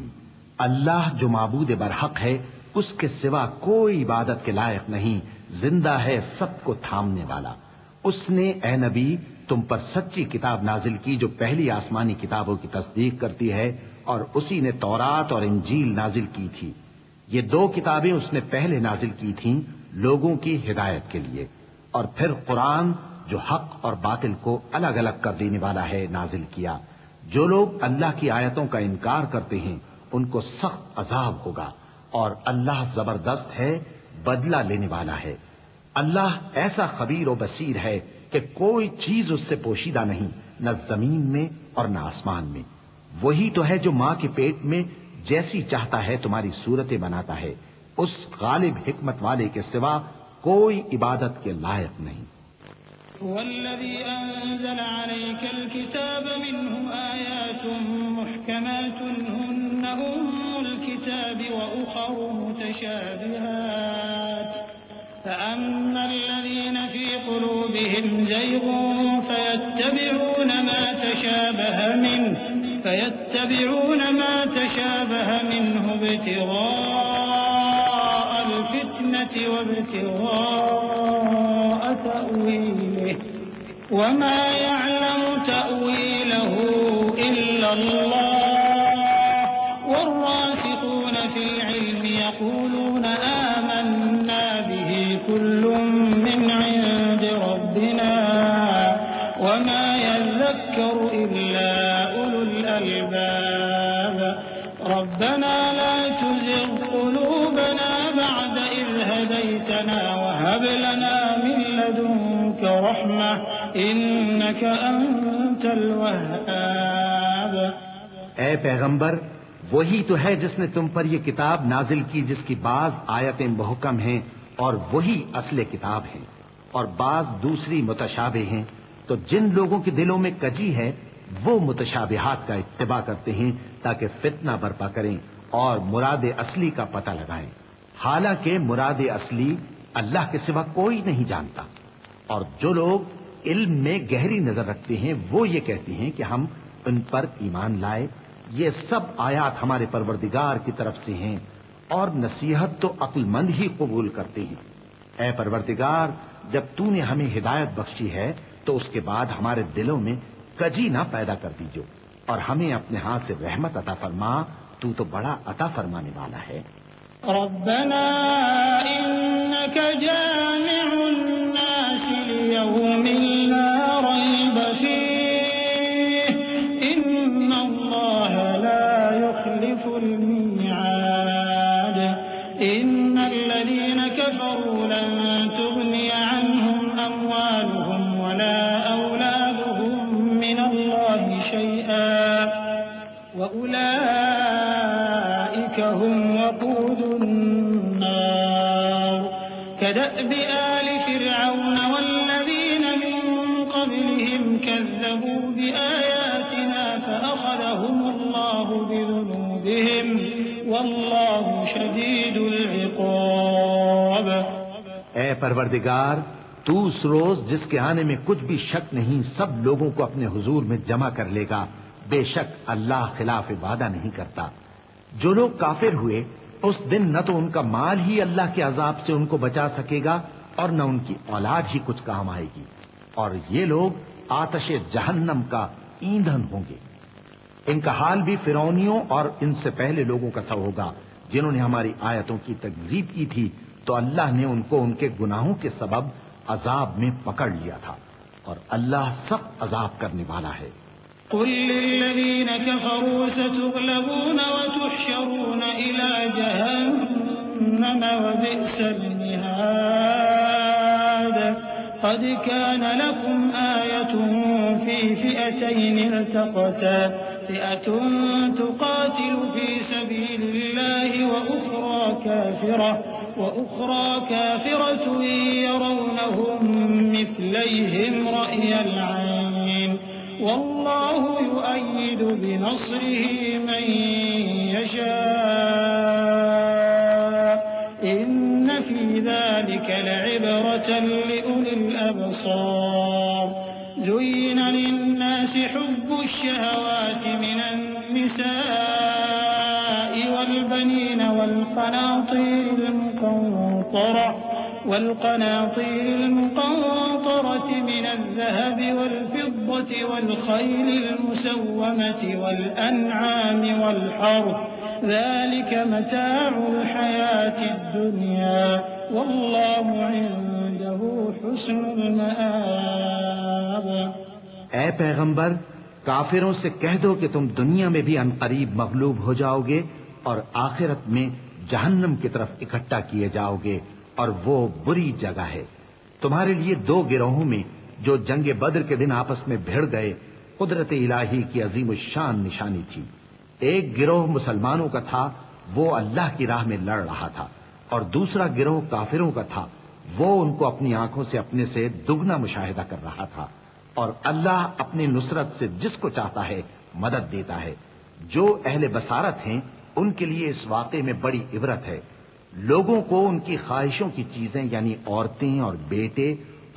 اللہ جو معبود برحق ہے اس کے سوا کوئی عبادت کے لائق نہیں، زندہ ہے سب کو تھامنے والا۔ اس نے اے نبی تم پر سچی کتاب نازل کی جو پہلی آسمانی کتابوں کی تصدیق کرتی ہے، اور اسی نے تورات اور انجیل نازل کی تھی۔ یہ دو کتابیں اس نے پہلے نازل کی تھیں لوگوں کی ہدایت کے لیے، اور پھر قرآن جو حق اور باطل کو الگ الگ کر دینے والا ہے نازل کیا۔ جو لوگ اللہ کی آیتوں کا انکار کرتے ہیں ان کو سخت عذاب ہوگا، اور اللہ زبردست ہے، بدلہ لینے والا ہے۔ اللہ ایسا خبیر و بصیر ہے کہ کوئی چیز اس سے پوشیدہ نہیں، نہ زمین میں اور نہ آسمان میں۔ وہی تو ہے جو ماں کے پیٹ میں جیسی چاہتا ہے تمہاری صورتیں بناتا ہے، اس غالب حکمت والے کے سوا کوئی عبادت کے لائق نہیں۔ هو الذي أنزل عليك الكتاب منه آيات محكمات هن أم الكتاب وأخر متشابهات فأما الذين في قلوبهم زيغ فيتبعون ما تشابه منه ابتغاء الفتنة وابتغاء تأويله وما يعلم تأويله إلا الله والراسخون في العلم يقولون آمنا به كل من عند ربنا وما يذكر إلا أولو الألباب ربنا لا تزغ قلوبنا بعد إذ هديتنا وهب لنا من لدنك رحمة إنك أنت الوهاب۔ اے پیغمبر، وہی تو ہے جس نے تم پر یہ کتاب نازل کی جس کی بعض آیتیں محکم ہیں اور وہی اصل کتاب ہیں، اور بعض دوسری متشابہ ہیں۔ تو جن لوگوں کے دلوں میں کجی ہے وہ متشابہات کا اتباع کرتے ہیں تاکہ فتنہ برپا کریں اور مراد اصلی کا پتہ لگائیں، حالانکہ مراد اصلی اللہ کے سوا کوئی نہیں جانتا۔ اور جو لوگ علم میں گہری نظر رکھتے ہیں وہ یہ کہتے ہیں کہ ہم ان پر ایمان لائے، یہ سب آیات ہمارے پروردگار کی طرف سے ہیں، اور نصیحت تو عقل مند ہی قبول کرتے ہیں۔ اے پروردگار، جب تو نے ہمیں ہدایت بخشی ہے تو اس کے بعد ہمارے دلوں میں کجی نہ پیدا کر دیجو، اور ہمیں اپنے ہاتھ سے رحمت عطا فرما، تو بڑا عطا فرمانے والا ہے۔ ربنا إنك جامع الناس ليوم لا ريب فيه إن الله لا يخلف الميعاد إن الذين كفروا لن تغني عنهم أموالهم ولا أولادهم من الله شيئا وأولئك هم وقود النار كدأب آل فرعون والذين من قبلهم كذبوا بآياتنا فأخذهم الله بذنوبهم والله شديد العقاب۔ اے پروردگار، تو اس روز جس کے آنے میں کچھ بھی شک نہیں سب لوگوں کو اپنے حضور میں جمع کر لے گا، بے شک اللہ خلاف وعدہ نہیں کرتا۔ جو لوگ کافر ہوئے اس دن نہ تو ان کا مال ہی اللہ کے عذاب سے ان کو بچا سکے گا اور نہ ان کی اولاد ہی کچھ کام آئے گی، اور یہ لوگ آتش جہنم کا ایندھن ہوں گے۔ ان کا حال بھی فرعونیوں اور ان سے پہلے لوگوں کا سا ہوگا جنہوں نے ہماری آیتوں کی تکذیب کی تھی، تو اللہ نے ان کو ان کے گناہوں کے سبب عذاب میں پکڑ لیا تھا، اور اللہ سخت عذاب کرنے والا ہے۔ قل للذين كفروا ستغلبون وتحشرون إلى جهنم وبئس المهاد قد كان لكم آية في فئتين التقتا فئة تقاتل في سبيل الله وأخرى كافرة يرونهم مثليهم رأي العين والله يؤيد بنصره من يشاء إن في ذلك لعبرة لأولي الأبصار زين للناس حب الشهوات من النساء والبنين والقناطير والقناطير المقنطرة من الذهب والفضة والخيل المسومة والأنعام والحرث ذلك متاع الحياة الدنيا والله عنده حسن المآب۔ اے پیغمبر، کافروں سے کہہ دو کہ تم دنیا میں بھی عنقریب مغلوب ہو جاؤ گے اور آخرت میں جہنم کی طرف اکٹھا کیے جاؤ گے، اور وہ بری جگہ ہے۔ تمہارے لیے دو گروہوں میں جو جنگ بدر کے دن آپس میں بھڑ گئے قدرت الہی کی عظیم الشان نشانی تھی۔ ایک گروہ مسلمانوں کا تھا، وہ اللہ کی راہ میں لڑ رہا تھا، اور دوسرا گروہ کافروں کا تھا، وہ ان کو اپنی آنکھوں سے اپنے سے دگنا مشاہدہ کر رہا تھا۔ اور اللہ اپنی نصرت سے جس کو چاہتا ہے مدد دیتا ہے۔ جو اہل بصارت ہیں ان کے لیے اس واقعے میں بڑی عبرت ہے۔ لوگوں کو ان کی خواہشوں کی چیزیں یعنی عورتیں اور بیٹے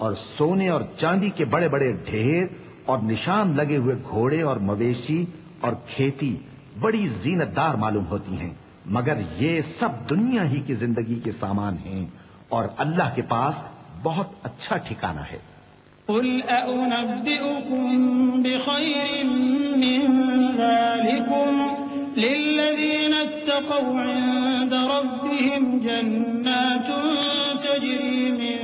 اور سونے اور چاندی کے بڑے بڑے ڈھیر اور نشان لگے ہوئے گھوڑے اور مویشی اور کھیتی بڑی زینت دار معلوم ہوتی ہیں، مگر یہ سب دنیا ہی کی زندگی کے سامان ہیں، اور اللہ کے پاس بہت اچھا ٹھکانہ ہے۔ قل أأنبئكم بخير من ذلكم للذين اتقوا عند ربهم جنات تجري من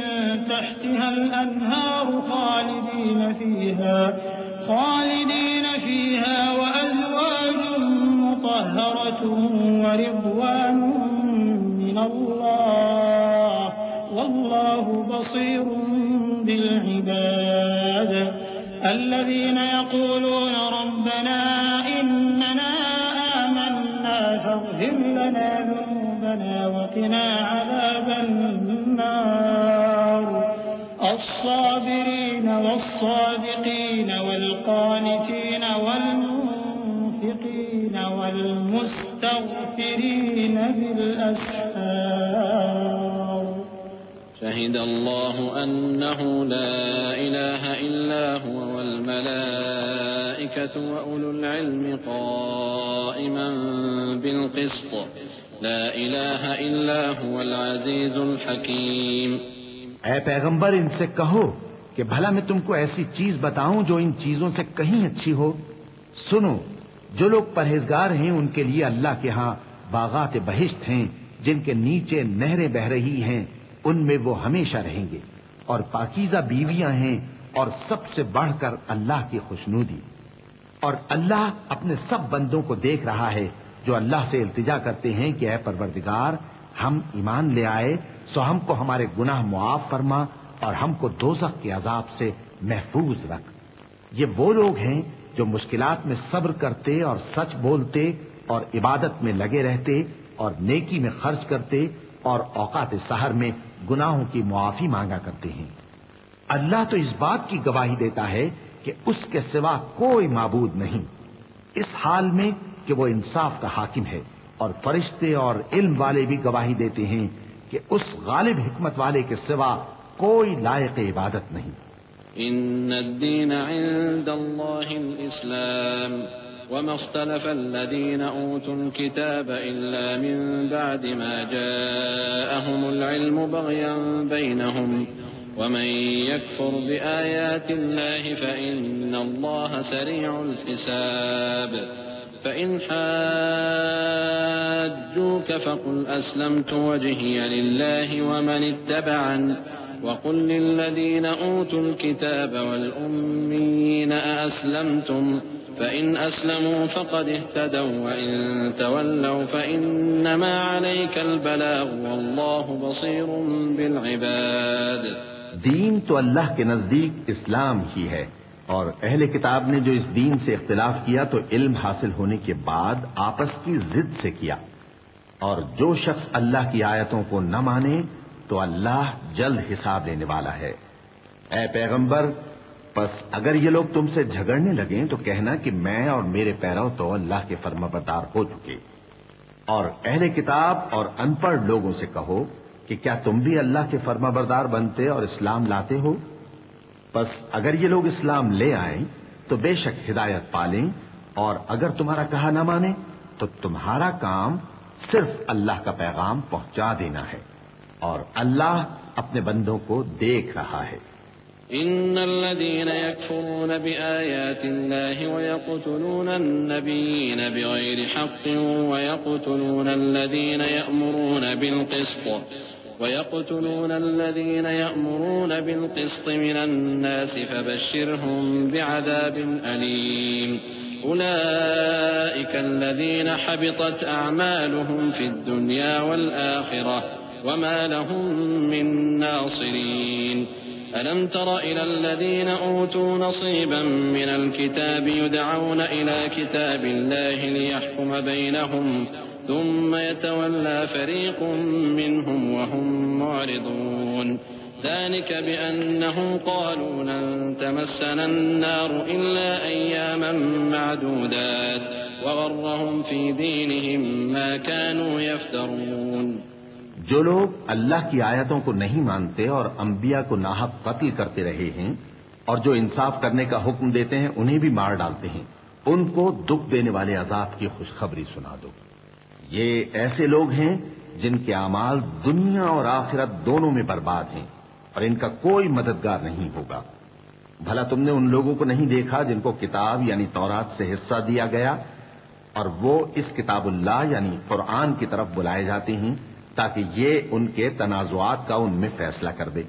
تحتها الأنهار خالدين فيها وأزواج مطهرة ورضوان من الله والله بصير بالعباد الذين يقولون ربنا إننا آمنا فاغفر لنا ذنوبنا وقنا عذاب النار الصابرين والصادقين والقانتين والمنفقين والمستغفرين بالأسحار شهد الله أنه لا إله إلا هو والملائكة وأولو العلم قائما بالقسط لا إله إلا هو العزيز الحكيم۔ اے پیغمبر، ان سے کہو کہ بھلا میں تم کو ایسی چیز بتاؤں جو ان چیزوں سے کہیں اچھی ہو۔ سنو، جو لوگ پرہیزگار ہیں ان کے لیے اللہ کے ہاں باغات بہشت ہیں جن کے نیچے نہریں بہ رہی ہیں، ان میں وہ ہمیشہ رہیں گے، اور پاکیزہ بیویاں ہیں، اور سب سے بڑھ کر اللہ کی خوشنودی۔ اور اللہ اپنے سب بندوں کو دیکھ رہا ہے جو اللہ سے التجا کرتے ہیں کہ اے پروردگار، ہم ایمان لے آئے سو ہم کو ہمارے گناہ معاف فرما اور ہم کو دوزخ کے عذاب سے محفوظ رکھ۔ یہ وہ لوگ ہیں جو مشکلات میں صبر کرتے اور سچ بولتے اور عبادت میں لگے رہتے اور نیکی میں خرچ کرتے اور اوقات سحر میں گناہوں کی معافی مانگا کرتے ہیں۔ اللہ تو اس بات کی گواہی دیتا ہے کہ اس کے سوا کوئی معبود نہیں، اس حال میں کہ وہ انصاف کا حاکم ہے، اور فرشتے اور علم والے بھی گواہی دیتے ہیں کہ اس غالب حکمت والے کے سوا کوئی لائق عبادت نہیں۔ ان الدین عند اللہ الاسلام وما اختلف الذين اوتوا الكتاب الا من بعد ما جاءهم العلم بغيا بينهم ومن يكفر بآيات الله فإن الله سريع الحساب فإن حاجوك فقل أسلمت وجهي لله ومن اتبعني وقل للذين أوتوا الكتاب والأميين أأسلمتم فإن أسلموا فقد اهتدوا وإن تولوا فإنما عليك البلاغ والله بصير بالعباد۔ دین تو اللہ کے نزدیک اسلام ہی ہے، اور اہل کتاب نے جو اس دین سے اختلاف کیا تو علم حاصل ہونے کے بعد آپس کی ضد سے کیا، اور جو شخص اللہ کی آیتوں کو نہ مانے تو اللہ جلد حساب لینے والا ہے۔ اے پیغمبر، پس اگر یہ لوگ تم سے جھگڑنے لگیں تو کہنا کہ میں اور میرے پیرو تو اللہ کے فرمانبردار ہو چکے، اور اہل کتاب اور ان پڑھ لوگوں سے کہو کہ کیا تم بھی اللہ کے فرمانبردار بنتے اور اسلام لاتے ہو؟ پس اگر یہ لوگ اسلام لے آئیں تو بے شک ہدایت پالیں، اور اگر تمہارا کہا نہ مانے تو تمہارا کام صرف اللہ کا پیغام پہنچا دینا ہے، اور اللہ اپنے بندوں کو دیکھ رہا ہے۔ إن الذين يكفرون بآيات الله ويقتلون النبيين بغير حق ويقتلون الذين يأمرون بالقسط من الناس فبشرهم بعذاب أليم أولئك الذين حبطت أعمالهم في الدنيا والآخرة وما لهم من ناصرين ألم تر إلى الذين أوتوا نصيبا من الكتاب يدعون إلى كتاب الله ليحكم بينهم ثم يتولى فريق منهم وهم معرضون ذلك بأنهم قالوا لن تمسنا النار إلا أياما معدودات وغرهم في دينهم ما كانوا يفترون۔ جو لوگ اللہ کی آیتوں کو نہیں مانتے اور انبیاء کو ناحق قتل کرتے رہے ہیں اور جو انصاف کرنے کا حکم دیتے ہیں انہیں بھی مار ڈالتے ہیں، ان کو دکھ دینے والے عذاب کی خوشخبری سنا دو۔ یہ ایسے لوگ ہیں جن کے اعمال دنیا اور آخرت دونوں میں برباد ہیں اور ان کا کوئی مددگار نہیں ہوگا۔ بھلا تم نے ان لوگوں کو نہیں دیکھا جن کو کتاب یعنی تورات سے حصہ دیا گیا اور وہ اس کتاب اللہ یعنی قرآن کی طرف بلائے جاتے ہیں تاکہ یہ ان کے تنازعات کا ان میں فیصلہ کر دے،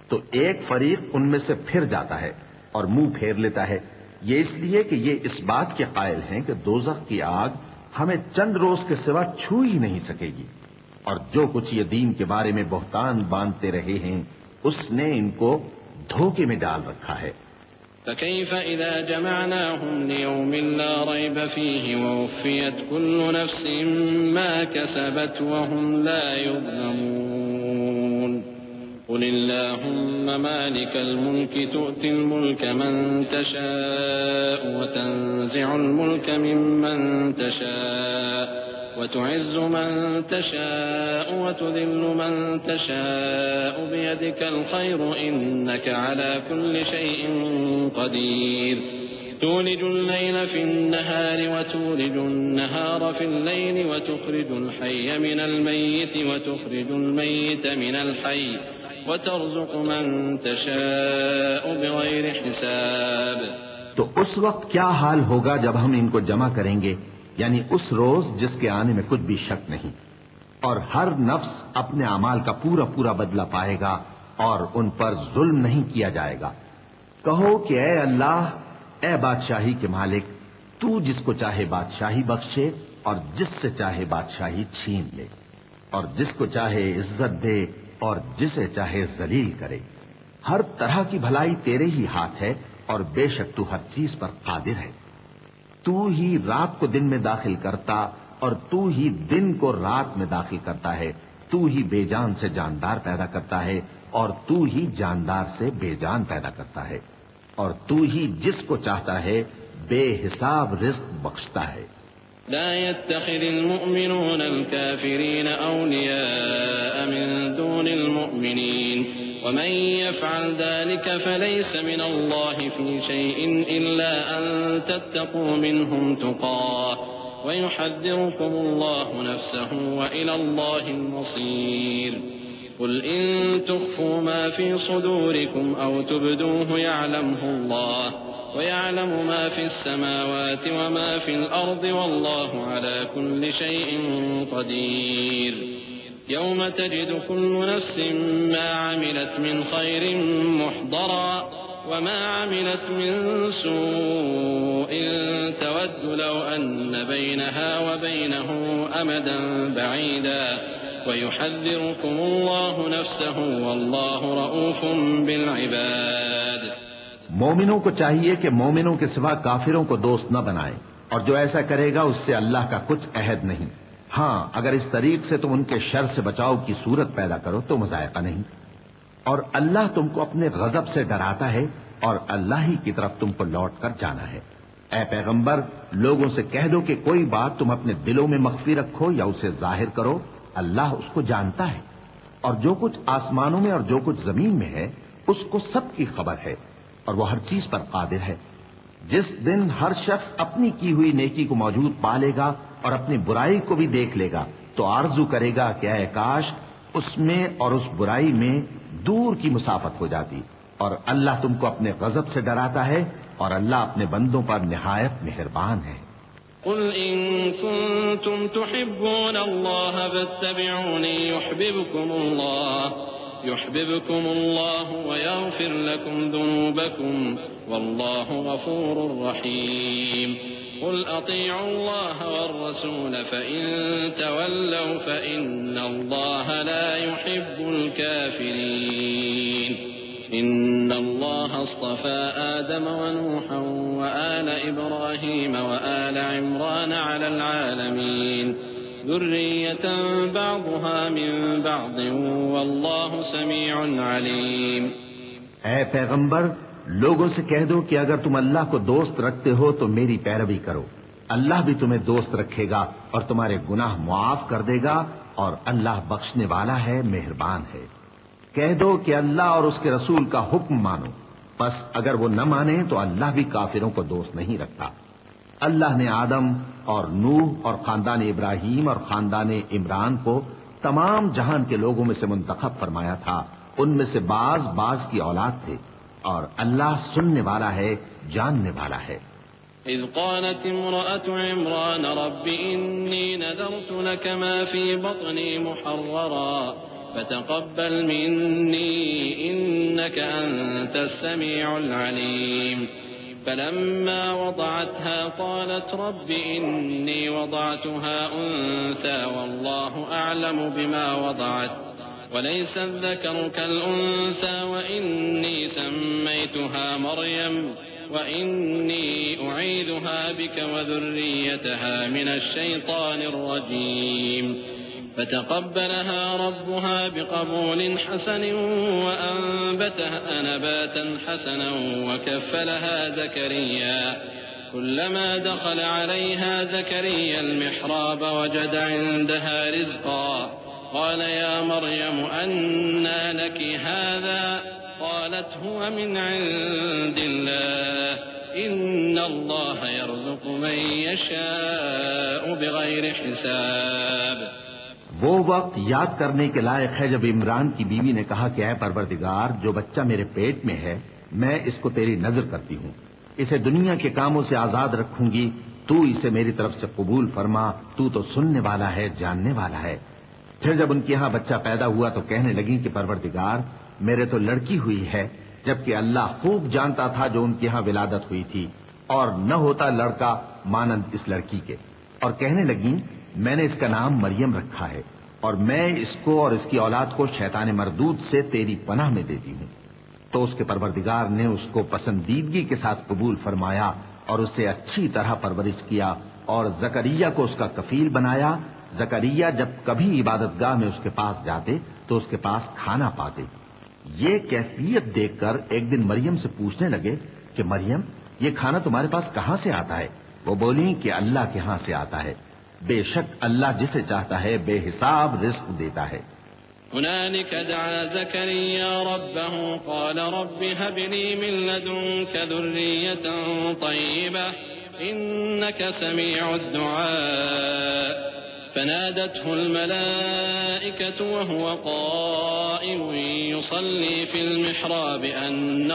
تو ایک فریق ان میں سے پھر جاتا ہے اور منہ پھیر لیتا ہے، یہ اس لیے کہ یہ اس بات کے قائل ہیں کہ دوزخ کی آگ ہمیں چند روز کے سوا چھو ہی نہیں سکے گی، اور جو کچھ یہ دین کے بارے میں بہتان باندھتے رہے ہیں اس نے ان کو دھوکے میں ڈال رکھا ہے۔ فكيف إذا جمعناهم ليوم لا ريب فيه ووفيت كل نفس ما كسبت وهم لا يظلمون قل اللهم مالك الملك تؤتي الملك من تشاء وتنزع الملك ممن تشاء وتعز من تشاء وتذل من تشاء بيدك الخير إنك على كل شيء قدير تولج الليل في النهار وتولج النهار في الليل وتخرج الحي من الميت وتخرج الميت من الحي وترزق من تشاء بغير حساب۔ تو اس وقت کیا حال ہوگا جب ہم ان کو جمع کریں گے، یعنی اس روز جس کے آنے میں کچھ بھی شک نہیں، اور ہر نفس اپنے اعمال کا پورا پورا بدلہ پائے گا اور ان پر ظلم نہیں کیا جائے گا۔ کہو کہ اے اللہ، اے بادشاہی کے مالک، تو جس کو چاہے بادشاہی بخشے اور جس سے چاہے بادشاہی چھین لے، اور جس کو چاہے عزت دے اور جسے چاہے ذلیل کرے۔ ہر طرح کی بھلائی تیرے ہی ہاتھ ہے اور بے شک تو ہر چیز پر قادر ہے۔ تو ہی رات کو دن میں داخل کرتا اور تو ہی دن کو رات میں داخل کرتا ہے، تو ہی بے جان سے جاندار پیدا کرتا ہے اور تو ہی جاندار سے بے جان پیدا کرتا ہے، اور تو ہی جس کو چاہتا ہے بے حساب رزق بخشتا ہے۔ لا يتخذ المؤمنون الكافرين أولياء من دون المؤمنين ومن يفعل ذلك فليس من الله في شيء إلا أن تتقوا منهم تقاه ويحذركم الله نفسه وإلى الله المصير قل إن تخفوا ما في صدوركم أو تبدوه يعلمه الله ويعلم ما في السماوات وما في الأرض والله على كل شيء قدير يوم تجد كل نفس ما عملت من خير محضرا وما عملت من سوء تود لو أن بينها وبينه أمدا بعيدا ويحذركم الله نفسه والله رؤوف بالعباد۔ مومنوں کو چاہیے کہ مومنوں کے سوا کافروں کو دوست نہ بنائیں، اور جو ایسا کرے گا اس سے اللہ کا کچھ عہد نہیں۔ ہاں، اگر اس طریق سے تم ان کے شر سے بچاؤ کی صورت پیدا کرو تو مذائقہ نہیں، اور اللہ تم کو اپنے غضب سے ڈراتا ہے اور اللہ ہی کی طرف تم کو لوٹ کر جانا ہے۔ اے پیغمبر، لوگوں سے کہہ دو کہ کوئی بات تم اپنے دلوں میں مخفی رکھو یا اسے ظاہر کرو، اللہ اس کو جانتا ہے، اور جو کچھ آسمانوں میں اور جو کچھ زمین میں ہے اس کو سب کی خبر ہے، اور وہ ہر چیز پر قادر ہے۔ جس دن ہر شخص اپنی کی ہوئی نیکی کو موجود پا لے گا اور اپنی برائی کو بھی دیکھ لے گا تو آرزو کرے گا کہ اے کاش اس میں اور اس برائی میں دور کی مسافت ہو جاتی. اور اللہ تم کو اپنے غضب سے ڈراتا ہے اور اللہ اپنے بندوں پر نہایت مہربان ہے. قل إن كنتم تحبون الله فاتبعوني يحببكم الله ويغفر لكم ذنوبكم والله غفور رحيم. قل أطيعوا الله والرسول فإن تولوا فإن الله لا يحب الكافرين. إن الله اصطفى آدم ونوحا وآل إبراهيم وآل عمران على العالمين ذرية بعضها من بعض والله سميع عليم. اے پیغمبر لوگوں سے کہہ دو کہ اگر تم اللہ کو دوست رکھتے ہو تو میری پیروی کرو. اللہ بھی تمہیں دوست رکھے گا اور تمہارے گناہ معاف کر دے گا اور اللہ بخشنے والا ہے، مہربان ہے. کہہ دو کہ اللہ اور اس کے رسول کا حکم مانو. پس اگر وہ نہ مانے تو اللہ بھی کافروں کو دوست نہیں رکھتا. اللہ نے آدم اور نوح اور خاندان ابراہیم اور خاندان عمران کو تمام جہان کے لوگوں میں سے منتخب فرمایا تھا. ان میں سے بعض کی اولاد تھے اور اللہ سننے والا ہے، جاننے والا ہے. إذ قالت امرأة عمران رب إني نذرت لك ما في بطني محررا فتقبل مني إنك أنت السميع العليم. فلما وضعتها قالت رب إني وضعتها أنثى والله أعلم بما وضعت وليس الذكر كالأنثى وإني سميتها مريم وإني أعيذها بك وذريتها من الشيطان الرجيم. فتقبلها ربها بقبول حسن وأنبتها نباتا حسنا وكفلها زكريا. كلما دخل عليها زكريا المحراب وجد عندها رزقا قال يا مريم أنى لك هذا قالت هو من عند الله إن الله يرزق من يشاء بغير حساب. وہ وقت یاد کرنے کے لائق ہے جب عمران کی بیوی نے کہا کہ اے پروردگار، جو بچہ میرے پیٹ میں ہے میں اس کو تیری نظر کرتی ہوں، اسے دنیا کے کاموں سے آزاد رکھوں گی، تو اسے میری طرف سے قبول فرما، تو سننے والا ہے، جاننے والا ہے. پھر جب ان کے ہاں بچہ پیدا ہوا تو کہنے لگی کہ پروردگار میرے تو لڑکی ہوئی ہے، جبکہ اللہ خوب جانتا تھا جو ان کے ہاں ولادت ہوئی تھی اور نہ ہوتا لڑکا مانند اس لڑکی کے. اور کہنے لگی میں نے اس کا نام مریم رکھا ہے اور میں اس کو اور اس کی اولاد کو شیطان مردود سے تیری پناہ میں دیتی ہوں. تو اس کے پروردگار نے اس کو پسندیدگی کے ساتھ قبول فرمایا اور اسے اچھی طرح پرورش کیا اور زکریا کو اس کا کفیل بنایا. زکریا جب کبھی عبادت گاہ میں اس کے پاس جاتے تو اس کے پاس کھانا پاتے. یہ کیفیت دیکھ کر ایک دن مریم سے پوچھنے لگے کہ مریم یہ کھانا تمہارے پاس کہاں سے آتا ہے؟ وہ بولی کہ اللہ کے ہاں سے آتا ہے، بے شک اللہ جسے چاہتا ہے بے حساب رزق دیتا ہے. هنالك دعا زكريا ربه قال رب هب لي من لدنك ذرية طيبة إنك سميع الدعاء. فنادته الملائكة وهو قائم يصلي في المحراب أن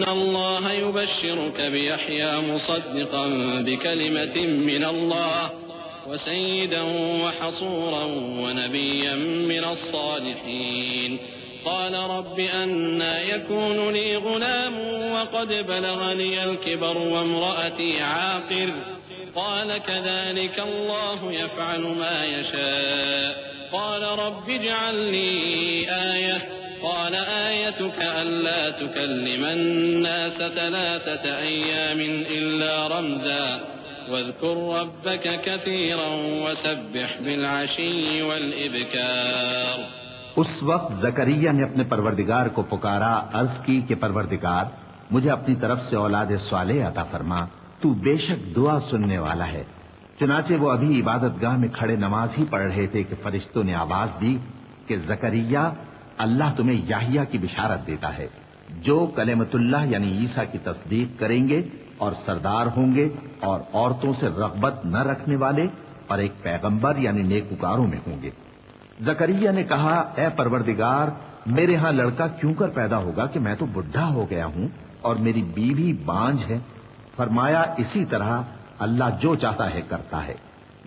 الله يبشرك بيحيى مصدقا بكلمة من الله وسيدا وحصورا ونبيا من الصالحين. قال رب أنى يكون لي غلام وقد بلغني الكبر وامرأتي عاقر. قال كذلك الله يفعل ما يشاء. قال رب اجعل لي آية. قال آيتك ألا تكلم الناس 3 أيام إلا رمزا واذكر ربك كثيرا وسبح بالعشي والإبكار. اس وقت زکریا نے اپنے پروردگار کو پکارا، عرض کی کہ پروردگار مجھے اپنی طرف سے اولاد صالح عطا فرما، تو بے شک دعا سننے والا ہے. چنانچہ وہ ابھی عبادت گاہ میں کھڑے نماز ہی پڑھ رہے تھے کہ فرشتوں نے آواز دی کہ زکریا اللہ تمہیں یحییٰ کی بشارت دیتا ہے، جو کلمت اللہ یعنی عیسیٰ کی تصدیق کریں گے اور سردار ہوں گے اور عورتوں سے رغبت نہ رکھنے والے اور ایک پیغمبر یعنی نیکوکاروں میں ہوں گے۔ زکریا نے کہا، اے پروردگار، میرے ہاں لڑکا کیوں کر پیدا ہوگا کہ میں تو بڈھا ہو گیا ہوں اور میری بیوی بانجھ ہے۔ فرمایا، اسی طرح اللہ جو چاہتا ہے کرتا ہے۔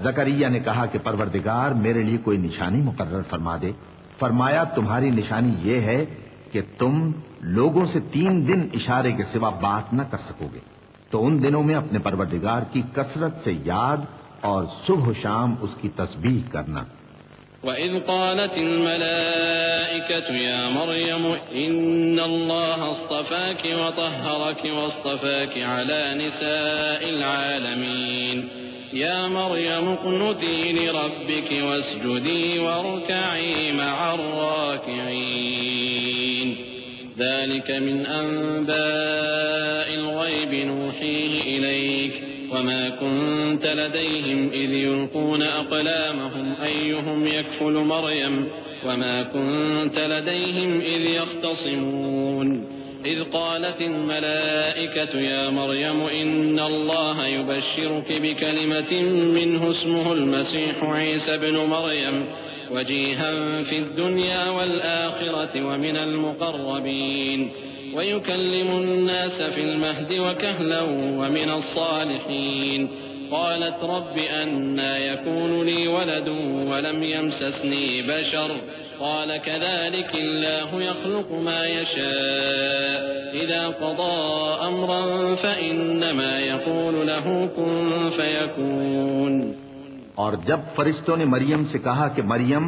زکریا نے کہا کہ پروردگار میرے لیے کوئی نشانی مقرر فرما دے۔ فرمایا، تمہاری نشانی یہ ہے کہ تم لوگوں سے 3 دن اشارے کے سوا بات نہ کر سکو گے، تو ان دنوں میں اپنے پروردگار کی کثرت سے یاد اور صبح و شام اس کی تسبیح کرنا۔ وَإِذْ قَالَتِ الْمَلَائِكَةُ يَا مَرْيَمُ إِنَّ اللَّهَ اصْطَفَاكِ وَطَهَّرَكِ وَاصْطَفَاكِ عَلَى نِسَاءِ الْعَالَمِينَ يَا مَرْيَمُ اقْنُتِي لِرَبِّكِ وَاسْجُدِي وَارْكَعِي مَعَ الرَّاكِعِينَ ذَلِكَ مِنْ أَنْبَاءِ الْغَيْبِ نُوحِيهِ إِلَيْكَ وما كنت لديهم إذ يلقون أقلامهم أيهم يكفل مريم وما كنت لديهم إذ يختصمون إذ قالت الملائكة يا مريم إن الله يبشرك بكلمة منه اسمه المسيح عيسى بن مريم وجيها في الدنيا والآخرة ومن المقربين ويكلم الناس في المهد وكهلا ومن الصالحين قالت رب أنى يكون لي ولد ولم يمسسني بشر قال كذلك الله يخلق ما يشاء إذا قضى أمرا فإنما يقول له كن فيكون۔ اور جب فرشتوں نے مریم سے کہا کہ مریم،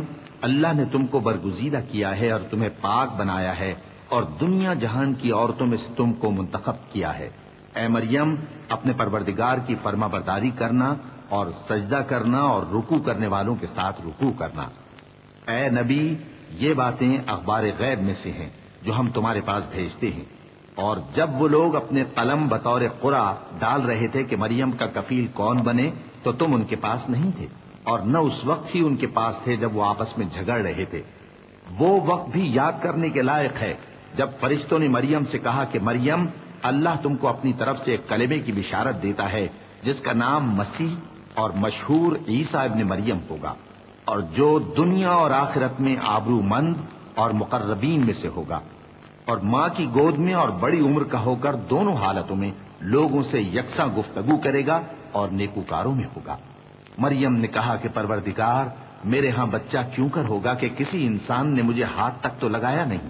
اللہ نے تم کو برگزیدہ کیا ہے اور تمہیں پاک بنایا ہے اور دنیا جہان کی عورتوں میں سے تم کو منتخب کیا ہے، اے مریم اپنے پروردگار کی فرما برداری کرنا اور سجدہ کرنا اور رکوع کرنے والوں کے ساتھ رکوع کرنا۔ اے نبی، یہ باتیں اخبار غیب میں سے ہیں جو ہم تمہارے پاس بھیجتے ہیں۔ اور جب وہ لوگ اپنے قلم بطور قرعہ ڈال رہے تھے کہ مریم کا کفیل کون بنے، تو تم ان کے پاس نہیں تھے اور نہ اس وقت ہی ان کے پاس تھے جب وہ آپس میں جھگڑ رہے تھے۔ وہ وقت بھی یاد کرنے کے لائق ہے جب فرشتوں نے مریم سے کہا کہ مریم، اللہ تم کو اپنی طرف سے ایک کلمے کی بشارت دیتا ہے جس کا نام مسیح اور مشہور عیسیٰ ابن مریم ہوگا، اور جو دنیا اور آخرت میں آبرو مند اور مقربین میں سے ہوگا، اور ماں کی گود میں اور بڑی عمر کا ہو کر دونوں حالتوں میں لوگوں سے یکساں گفتگو کرے گا اور نیکوکاروں میں ہوگا۔ مریم نے کہا کہ پروردگار، میرے ہاں بچہ کیوں کر ہوگا کہ کسی انسان نے مجھے ہاتھ تک تو لگایا نہیں۔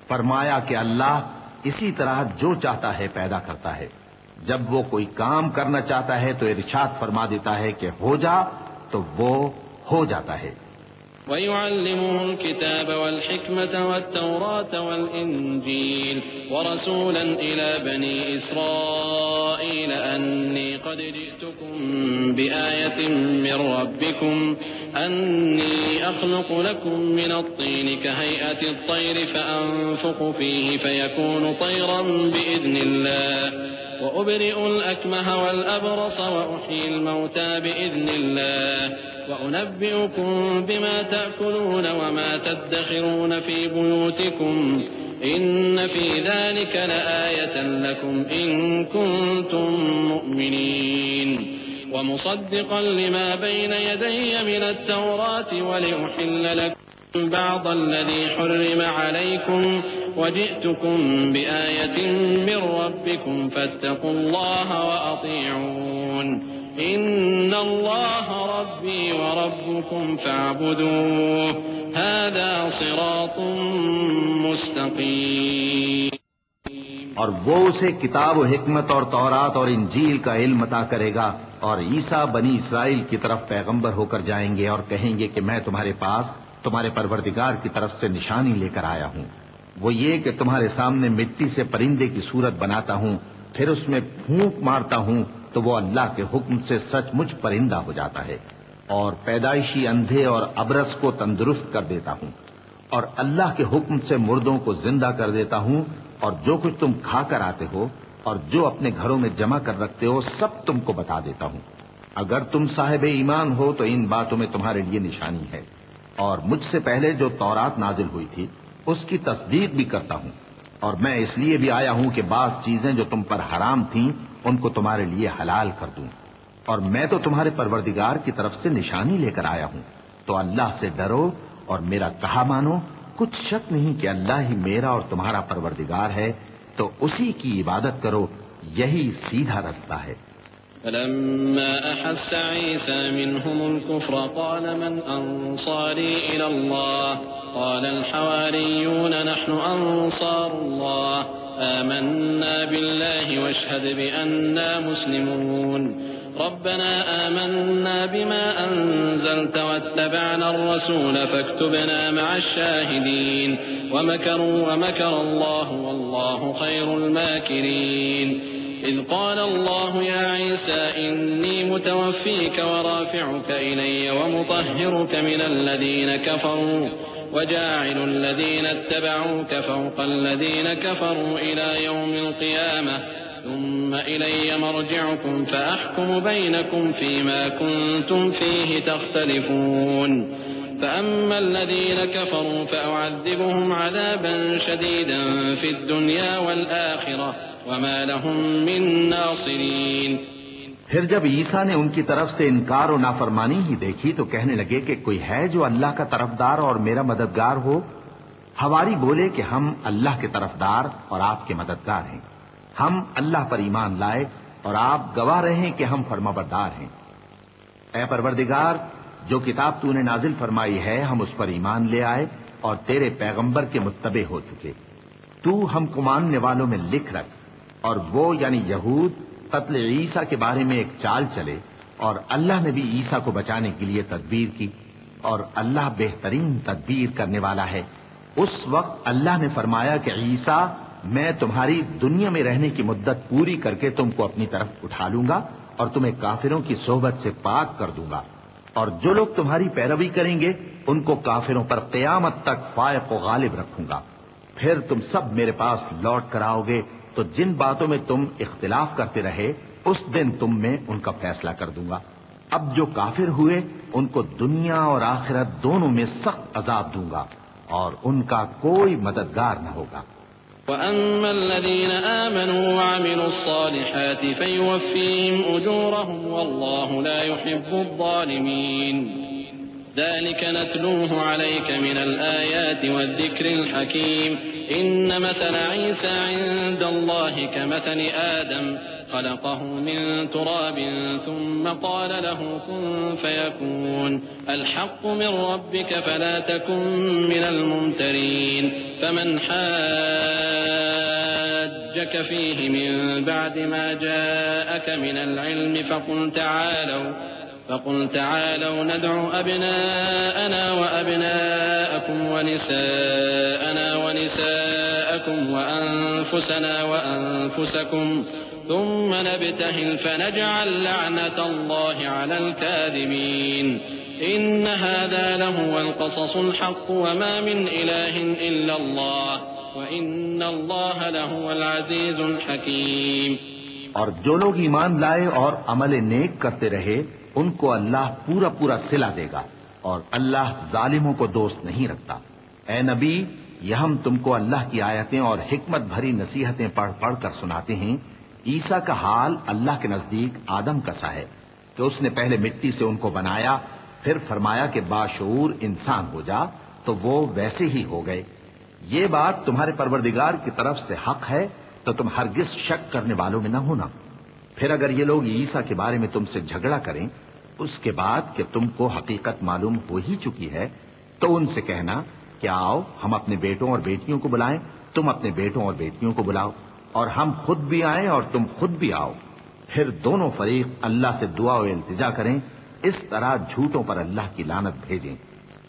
فرمایا کہ اللہ اسی طرح جو چاہتا ہے پیدا کرتا ہے، جب وہ کوئی کام کرنا چاہتا ہے تو ارشاد فرما دیتا ہے کہ ہو جا تو وہ ہو جاتا ہے۔ وَيُعَلِّمُهُ الْكِتَابَ وَالْحِكْمَةَ وَالتَّوْرَاةَ وَالْإِنْجِيلَ وَرَسُولًا إِلَى بَنِي إِسْرَائِيلَ أَنِّي قَدْ جِئْتُكُمْ بِآيَةٍ مِّن رَّبِّكُمْ أَنِّي أَخْلُقُ لَكُم مِّنَ الطِّينِ كَهَيْئَةِ الطَّيْرِ فَأَنفُخُ فِيهِ فَيَكُونُ طَيْرًا بِإِذْنِ اللَّهِ وَأُبْرِئُ الْأَكْمَهَ وَالْأَبْرَصَ وَأُحْيِي الْمَوْتَىٰ بِإِذْنِ اللَّهِ وَأُنَبِّئُكُم بِمَا تَأْكُلُونَ وَمَا تَدَّخِرُونَ فِي بُيُوتِكُمْ إِنَّ فِي ذَلِكَ لَآيَةً لَّكُمْ إِن كُنتُم مُّؤْمِنِينَ وَمُصَدِّقًا لِّمَا بَيْنَ يَدَيَّ مِنَ التَّوْرَاةِ وَلِأُحِلَّ لَكُمْ بعض الذي حرم عليكم وجئتكم بآية من ربكم فاتقوا الله وأطيعون إن الله ربي وربكم فاعبدوه هذا صراط مستقيم۔ اور وہ اسے کتاب و حکمت اور تورات اور انجیل کا علم عطا کرے گا، اور عیسیٰ بنی اسرائیل کی طرف پیغمبر ہو کر جائیں گے اور کہیں گے کہ میں تمہارے پاس تمہارے پروردگار کی طرف سے نشانی لے کر آیا ہوں، وہ یہ کہ تمہارے سامنے مٹی سے پرندے کی صورت بناتا ہوں، پھر اس میں پھونک مارتا ہوں تو وہ اللہ کے حکم سے سچ مچ پرندہ ہو جاتا ہے، اور پیدائشی اندھے اور ابرص کو تندرست کر دیتا ہوں، اور اللہ کے حکم سے مردوں کو زندہ کر دیتا ہوں، اور جو کچھ تم کھا کر آتے ہو اور جو اپنے گھروں میں جمع کر رکھتے ہو سب تم کو بتا دیتا ہوں۔ اگر تم صاحب ایمان ہو تو ان باتوں میں تمہارے لیے نشانی ہے، اور مجھ سے پہلے جو تورات نازل ہوئی تھی اس کی تصدیق بھی کرتا ہوں، اور میں اس لیے بھی آیا ہوں کہ بعض چیزیں جو تم پر حرام تھیں ان کو تمہارے لیے حلال کر دوں، اور میں تو تمہارے پروردگار کی طرف سے نشانی لے کر آیا ہوں، تو اللہ سے ڈرو اور میرا کہا مانو۔ کچھ شک نہیں کہ اللہ ہی میرا اور تمہارا پروردگار ہے، تو اسی کی عبادت کرو، یہی سیدھا رستہ ہے۔ فلما أحس عيسى منهم الكفر قال من أنصاري إلى الله قال الحواريون نحن أنصار الله آمنا بالله واشهد بأننا مسلمون ربنا آمنا بما أنزلت واتبعنا الرسول فاكتبنا مع الشاهدين ومكروا ومكر الله والله خير الماكرين إذ قال الله يا عيسى إني متوفيك ورافعك إلي ومطهرك من الذين كفروا وجاعل الذين اتبعوك فوق الذين كفروا إلى يوم القيامة ثم إلي مرجعكم فأحكم بينكم فيما كنتم فيه تختلفون فأما الذين كفروا فأعذبهم عذابا شديدا في الدنيا والآخرة وما لهم من ناصرين۔ پھر جب عیسیٰ نے ان کی طرف سے انکار و نافرمانی ہی دیکھی تو کہنے لگے کہ کوئی ہے جو اللہ کا طرفدار اور میرا مددگار ہو؟ حواری بولے کہ ہم اللہ کے طرفدار اور آپ کے مددگار ہیں، ہم اللہ پر ایمان لائے اور آپ گواہ رہیں کہ ہم فرمانبردار ہیں۔ اے پروردگار، جو کتاب تو نے نازل فرمائی ہے ہم اس پر ایمان لے آئے اور تیرے پیغمبر کے متبع ہو چکے، تو ہم کو ماننے والوں میں لکھ رکھ۔ اور وہ یعنی یہود قتل عیسیٰ کے بارے میں ایک چال چلے، اور اللہ نے بھی عیسیٰ کو بچانے کے لیے تدبیر کی، اور اللہ بہترین تدبیر کرنے والا ہے۔ اس وقت اللہ نے فرمایا کہ عیسیٰ، میں تمہاری دنیا میں رہنے کی مدت پوری کر کے تم کو اپنی طرف اٹھا لوں گا اور تمہیں کافروں کی صحبت سے پاک کر دوں گا، اور جو لوگ تمہاری پیروی کریں گے ان کو کافروں پر قیامت تک فائق و غالب رکھوں گا۔ پھر تم سب میرے پاس لوٹ کر آؤ گے تو جن باتوں میں تم اختلاف کرتے رہے اس دن تم میں ان کا فیصلہ کر دوں گا۔ اب جو کافر ہوئے ان کو دنیا اور آخرت دونوں میں سخت عذاب دوں گا اور ان کا کوئی مددگار نہ ہوگا۔ وَأَمَّا الَّذِينَ آمَنُوا وَعَمِلُوا الصَّالِحَاتِ فَيُوَفِّيهِمْ أُجُورَهُمْ وَاللَّهُ لَا يُحِبُّ الظَّالِمِينَ ذلك نتلوه عليك من الآيات والذكر الحكيم إن مثل عيسى عند الله كمثل آدم خلقه من تراب ثم قال له كن فيكون الحق من ربك فلا تكن من الممترين فمن حاجك فيه من بعد ما جاءك من العلم فقل تعالوا ندع أبناءنا وأبناءكم ونساءنا ونساءكم وأنفسنا وأنفسكم ثم نبتهل فنجعل لعنة الله على الكاذبين إن هذا لهو القصص الحق وما من إله إلا الله وإن الله لهو العزيز الحكيم۔ اور جو لوگ ایمان لائے اور عمل نیک کرتے رہے ان کو اللہ پورا پورا صلہ دے گا، اور اللہ ظالموں کو دوست نہیں رکھتا۔ اے نبی، یہ ہم تم کو اللہ کی آیتیں اور حکمت بھری نصیحتیں پڑھ پڑھ کر سناتے ہیں۔ عیسیٰ کا حال اللہ کے نزدیک آدم کا سا ہے کہ اس نے پہلے مٹی سے ان کو بنایا، پھر فرمایا کہ باشعور انسان ہو جا، تو وہ ویسے ہی ہو گئے۔ یہ بات تمہارے پروردگار کی طرف سے حق ہے، تو تم ہرگز شک کرنے والوں میں نہ ہونا۔ پھر اگر یہ لوگ عیسیٰ کے بارے میں تم سے جھگڑا کریں اس کے بعد کہ تم کو حقیقت معلوم ہو ہی چکی ہے، تو ان سے کہنا کہ آؤ ہم اپنے بیٹوں اور بیٹیوں کو بلائیں، تم اپنے بیٹوں اور بیٹیوں کو بلاؤ، اور ہم خود بھی آئیں اور تم خود بھی آؤ۔ پھر دونوں فریق اللہ سے دعا و التجا کریں، اس طرح جھوٹوں پر اللہ کی لعنت بھیجیں۔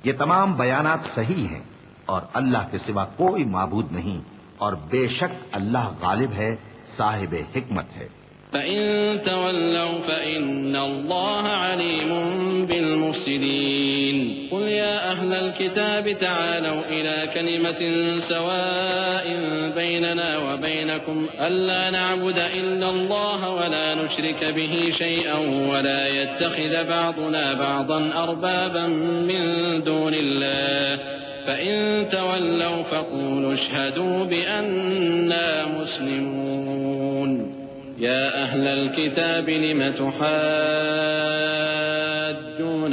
یہ تمام بیانات صحیح ہیں اور اللہ کے سوا کوئی معبود نہیں، اور بے شک اللہ غالب ہے، صاحب حکمت ہے۔ فَإِن تَوَلَّوْا فَإِنَّ اللَّهَ عَلِيمٌ بِالْمُفْسِدِينَ قُلْ يَا أَهْلَ الْكِتَابِ تَعَالَوْا إِلَى كَلِمَةٍ سَوَاءٍ بَيْنَنَا وَبَيْنَكُمْ أَلَّا نَعْبُدَ إِلَّا اللَّهَ وَلَا نُشْرِكَ بِهِ شَيْئًا وَلَا يَتَّخِذَ بَعْضُنَا بَعْضًا أَرْبَابًا مِّن دُونِ اللَّهِ فَإِن تَوَلَّوْا فَقُولُوا اشْهَدُوا بِأَنَّا مُسْلِمُونَ۔ يا أهل الكتاب لم تحاجون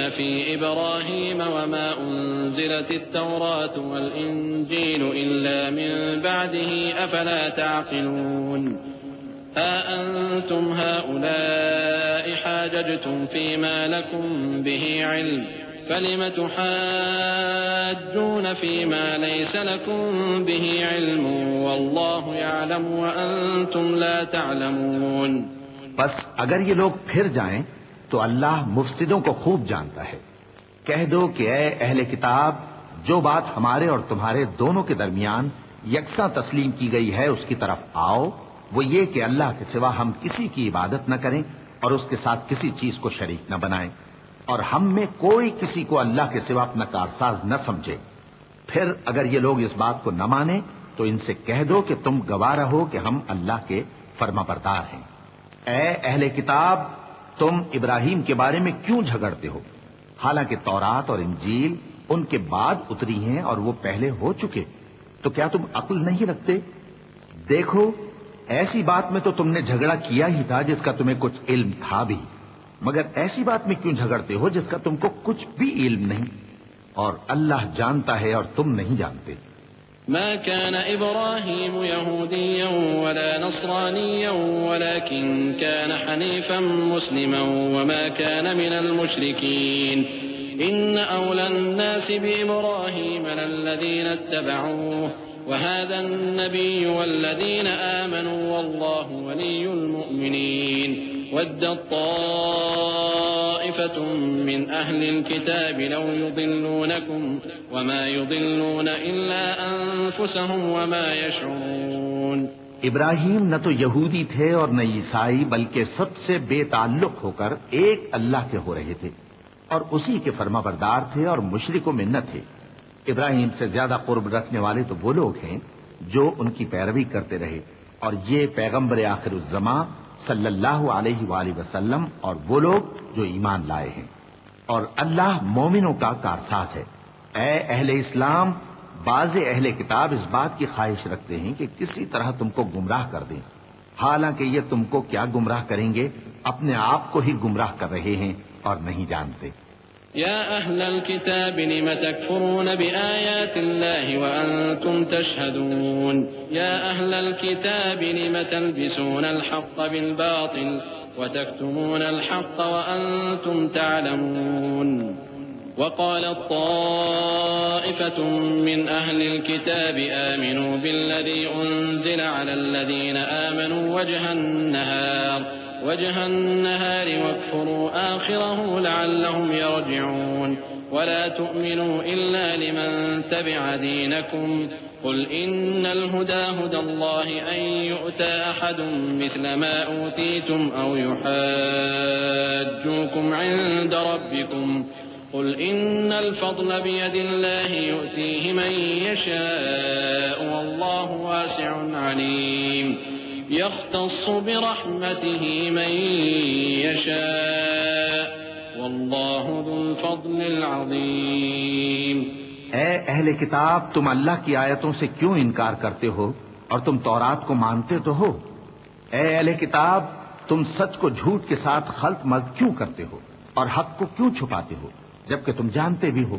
في إبراهيم وما أنزلت التوراة والإنجيل إلا من بعده أفلا تعقلون ها أنتم هؤلاء حاججتم فيما لكم به علم فلم تحاجون فيما ليس لكم به علم والله يعلم وأنتم لا تعلمون. بس اگر یہ لوگ پھر جائیں تو اللہ مفسدوں کو خوب جانتا ہے. کہہ دو کہ اے اہل کتاب، جو بات ہمارے اور تمہارے دونوں کے درمیان یکساں تسلیم کی گئی ہے اس کی طرف آؤ. وہ یہ کہ اللہ کے سوا ہم کسی کی عبادت نہ کریں اور اس کے ساتھ کسی چیز کو شریک نہ بنائیں، اور ہم میں کوئی کسی کو اللہ کے سوا اپنا کارساز نہ سمجھے. پھر اگر یہ لوگ اس بات کو نہ مانیں تو ان سے کہہ دو کہ تم گواہ رہو کہ ہم اللہ کے فرما بردار ہیں. اے اہل کتاب، تم ابراہیم کے بارے میں کیوں جھگڑتے ہو؟ حالانکہ تورات اور انجیل ان کے بعد اتری ہیں اور وہ پہلے ہو چکے. تو کیا تم عقل نہیں رکھتے؟ دیکھو، ایسی بات میں تو تم نے جھگڑا کیا ہی تھا جس کا تمہیں کچھ علم تھا بھی، مگر ایسی بات میں کیوں جھگڑتے ہو جس کا تم کو کچھ بھی علم نہیں؟ اور اللہ جانتا ہے اور تم نہیں جانتے. ما كان إبراهيم يهوديا ولا نصرانيا ولكن كان حنيفا مسلما وما كان من المشركين إن أولى الناس بإبراهيم للذين اتبعوه وهذا النبي والذين آمنوا والله ولي المؤمنين ودت طائفة من أهل الكتاب لو يضلونكم وما يضلون إلا أنفسهم وما يشعرون. ابراہیم نہ تو یہودی تھے اور نہ عیسائی، بلکہ سب سے بے تعلق ہو کر ایک اللہ کے ہو رہے تھے اور اسی کے فرما بردار تھے اور مشرکوں میں نہ تھے. ابراہیم سے زیادہ قرب رکھنے والے تو وہ لوگ ہیں جو ان کی پیروی کرتے رہے، اور یہ پیغمبر آخر الزماں صلی اللہ علیہ وآلہ وسلم اور وہ لوگ جو ایمان لائے ہیں. اور اللہ مومنوں کا کارساز ہے. اے اہل اسلام، بعض اہل کتاب اس بات کی خواہش رکھتے ہیں کہ کسی طرح تم کو گمراہ کر دیں، حالانکہ یہ تم کو کیا گمراہ کریں گے، اپنے آپ کو ہی گمراہ کر رہے ہیں اور نہیں جانتے. يا أهل الكتاب لم تكفرون بآيات الله وأنتم تشهدون يا أهل الكتاب لم تلبسون الحق بالباطل وتكتمون الحق وأنتم تعلمون. وقالت طائفة من أهل الكتاب آمنوا بالذي أنزل على الذين آمنوا وجه النهار واكفروا آخره لعلهم يرجعون. ولا تؤمنوا إلا لمن تبع دينكم قل إن الهدى هدى الله أن يؤتى أحد مثل ما أوتيتم أو يحاجوكم عند ربكم قل إن الفضل بيد الله يؤتيه من يشاء والله واسع عليم. يختص برحمته من يشاء والله ذو الفضل العظيم. اے اہل کتاب، تم اللہ کی آیتوں سے کیوں انکار کرتے ہو اور تم تورات کو مانتے تو ہو؟ اے اہل کتاب، تم سچ کو جھوٹ کے ساتھ خلط ملط کیوں کرتے ہو اور حق کو کیوں چھپاتے ہو جبکہ تم جانتے بھی ہو؟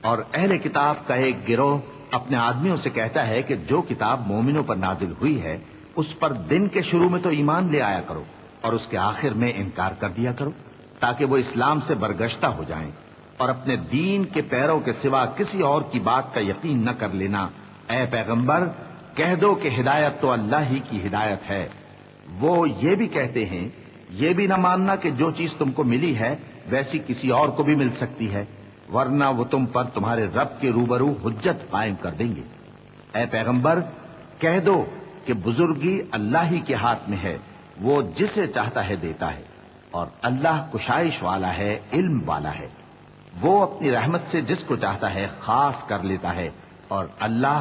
اور اہل کتاب کا ایک گروہ اپنے آدمیوں سے کہتا ہے کہ جو کتاب مومنوں پر نازل ہوئی ہے اس پر دن کے شروع میں تو ایمان لے آیا کرو اور اس کے آخر میں انکار کر دیا کرو تاکہ وہ اسلام سے برگشتہ ہو جائیں، اور اپنے دین کے پیروں کے سوا کسی اور کی بات کا یقین نہ کر لینا. اے پیغمبر، کہہ دو کہ ہدایت تو اللہ ہی کی ہدایت ہے. وہ یہ بھی کہتے ہیں، یہ بھی نہ ماننا کہ جو چیز تم کو ملی ہے ویسی کسی اور کو بھی مل سکتی ہے، ورنہ وہ تم پر تمہارے رب کے روبرو حجت قائم کر دیں گے. اے پیغمبر، کہہ دو کہ بزرگی اللہ ہی کے ہاتھ میں ہے، وہ جسے چاہتا ہے دیتا ہے، اور اللہ کشائش والا ہے، علم والا ہے. وہ اپنی رحمت سے جس کو چاہتا ہے خاص کر لیتا ہے، اور اللہ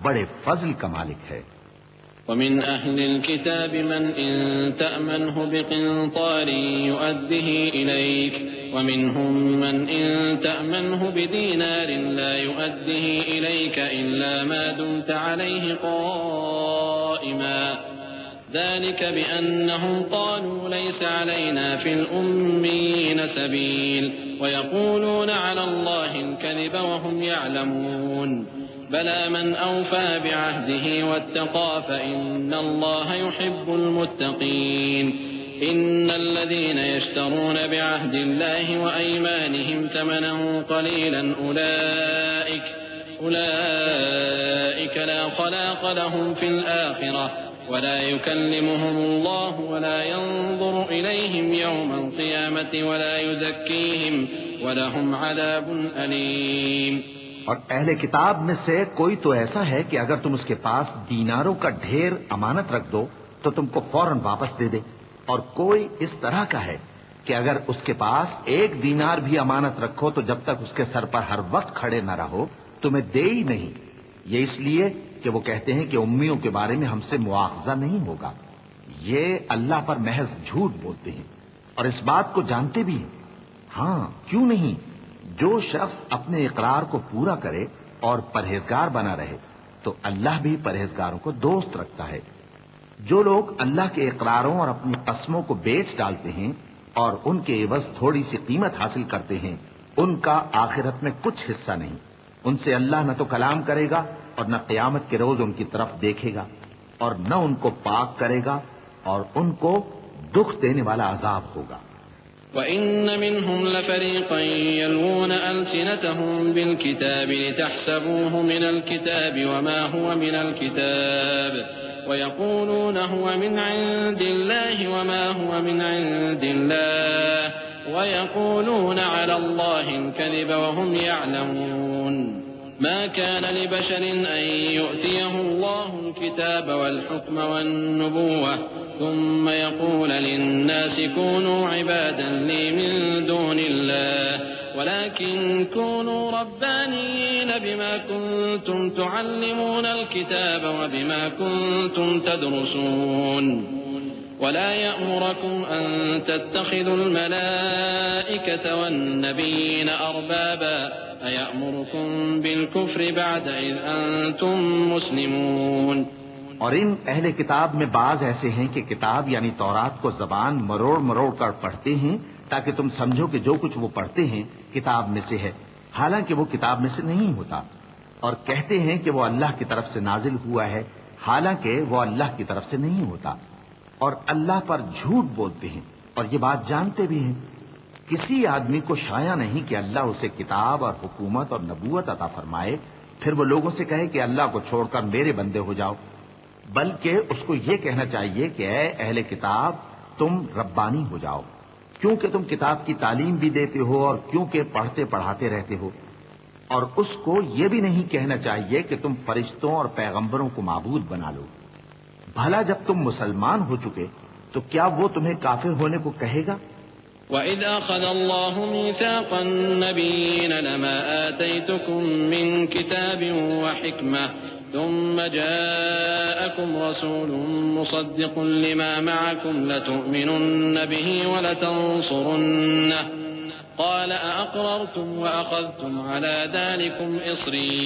بڑے فضل کا مالک ہے. ومن أهل الكتاب من إن تأمنه بقنطار يؤده إليك ومنهم من إن تأمنه بدينار لا يؤده إليك إلا ما دمت عليه قائما ذلك بأنهم قالوا ليس علينا في الأميين سبيل ويقولون على الله الكذب وهم يعلمون بلى من أوفى بعهده واتقى فإن الله يحب المتقين إن الذين يشترون بعهد الله وأيمانهم ثمنا قليلا أولئك لا خلاق لهم في الآخرة ولا يكلمهم الله ولا ينظر إليهم يوم القيامة ولا يزكيهم ولهم عذاب أليم۔ اور اہل کتاب میں سے کوئی تو ایسا ہے کہ اگر تم اس کے پاس دیناروں کا ڈھیر امانت رکھ دو تو تم کو فوراً واپس دے دے، اور کوئی اس طرح کا ہے کہ اگر اس کے پاس 1 دینار بھی امانت رکھو تو جب تک اس کے سر پر ہر وقت کھڑے نہ رہو تمہیں دے ہی نہیں۔ یہ اس لیے کہ وہ کہتے ہیں کہ امیوں کے بارے میں ہم سے مواخذہ نہیں ہوگا۔ یہ اللہ پر محض جھوٹ بولتے ہیں اور اس بات کو جانتے بھی ہیں۔ ہاں کیوں نہیں، جو شخص اپنے اقرار کو پورا کرے اور پرہیزگار بنا رہے تو اللہ بھی پرہیزگاروں کو دوست رکھتا ہے۔ جو لوگ اللہ کے اقراروں اور اپنی قسموں کو بیچ ڈالتے ہیں اور ان کے عوض تھوڑی سی قیمت حاصل کرتے ہیں، ان کا آخرت میں کچھ حصہ نہیں۔ ان سے اللہ نہ تو کلام کرے گا اور نہ قیامت کے روز ان کی طرف دیکھے گا اور نہ ان کو پاک کرے گا، اور ان کو دکھ دینے والا عذاب ہوگا۔ وَإِنَّ مِنْهُمْ لَفَرِيقًا يَلْوُونَ أَلْسِنَتَهُمْ بِالْكِتَابِ لِتَحْسَبُوهُ مِنَ الْكِتَابِ وَمَا هُوَ مِنَ الْكِتَابِ وَيَقُولُونَ هُوَ مِنْ عِنْدِ اللَّهِ وَمَا هُوَ مِنْ عِنْدِ اللَّهِ وَيَقُولُونَ عَلَى اللَّهِ الْكَذِبَ وَهُمْ يَعْلَمُونَ ما كان لبشر أن يؤتيه الله الكتاب والحكم والنبوة ثم يقول للناس كونوا عبادا لي من دون الله ولكن كونوا ربانيين بما كنتم تعلمون الكتاب وبما كنتم تدرسون ولا يأمركم أن تتخذوا الملائكة والنبيين أربابا أيأمركم بالكفر بعد إذ أنتم مسلمون۔ اور ان اہل کتاب میں بعض ایسے ہیں کہ کتاب یعنی تورات کو زبان مروڑ مروڑ کر پڑھتے ہیں تاکہ تم سمجھو کہ جو کچھ وہ پڑھتے ہیں کتاب میں سے ہے، حالانکہ وہ کتاب میں سے نہیں ہوتا، اور کہتے ہیں کہ وہ اللہ کی طرف سے نازل ہوا ہے، حالانکہ وہ اللہ کی طرف سے نہیں ہوتا، اور اللہ پر جھوٹ بولتے ہیں اور یہ بات جانتے بھی ہیں۔ کسی آدمی کو شایع نہیں کہ اللہ اسے کتاب اور حکومت اور نبوت عطا فرمائے پھر وہ لوگوں سے کہے کہ اللہ کو چھوڑ کر میرے بندے ہو جاؤ، بلکہ اس کو یہ کہنا چاہیے کہ اے اہل کتاب تم ربانی ہو جاؤ، کیونکہ تم کتاب کی تعلیم بھی دیتے ہو اور کیونکہ پڑھتے پڑھاتے رہتے ہو۔ اور اس کو یہ بھی نہیں کہنا چاہیے کہ تم فرشتوں اور پیغمبروں کو معبود بنا لو۔ بھلا جب تم مسلمان ہو چکے تو کیا وہ تمہیں کافر ہونے کو کہے گا؟ وَإِذْ أَخَذَ اللَّهُ مِيثَاقَ النَّبِيِّينَ لَمَا آتَيْتُكُم مِّن كِتَابٍ وَحِكْمَةٍ ثُمَّ جَاءَكُمْ رَسُولٌ مُصَدِّقٌ لِّمَا مَعَكُمْ لَتُؤْمِنُنَّ بِهِ وَلَتَنصُرُنَّهُ قال أأقررتم وأخذتم على ذلكم إصري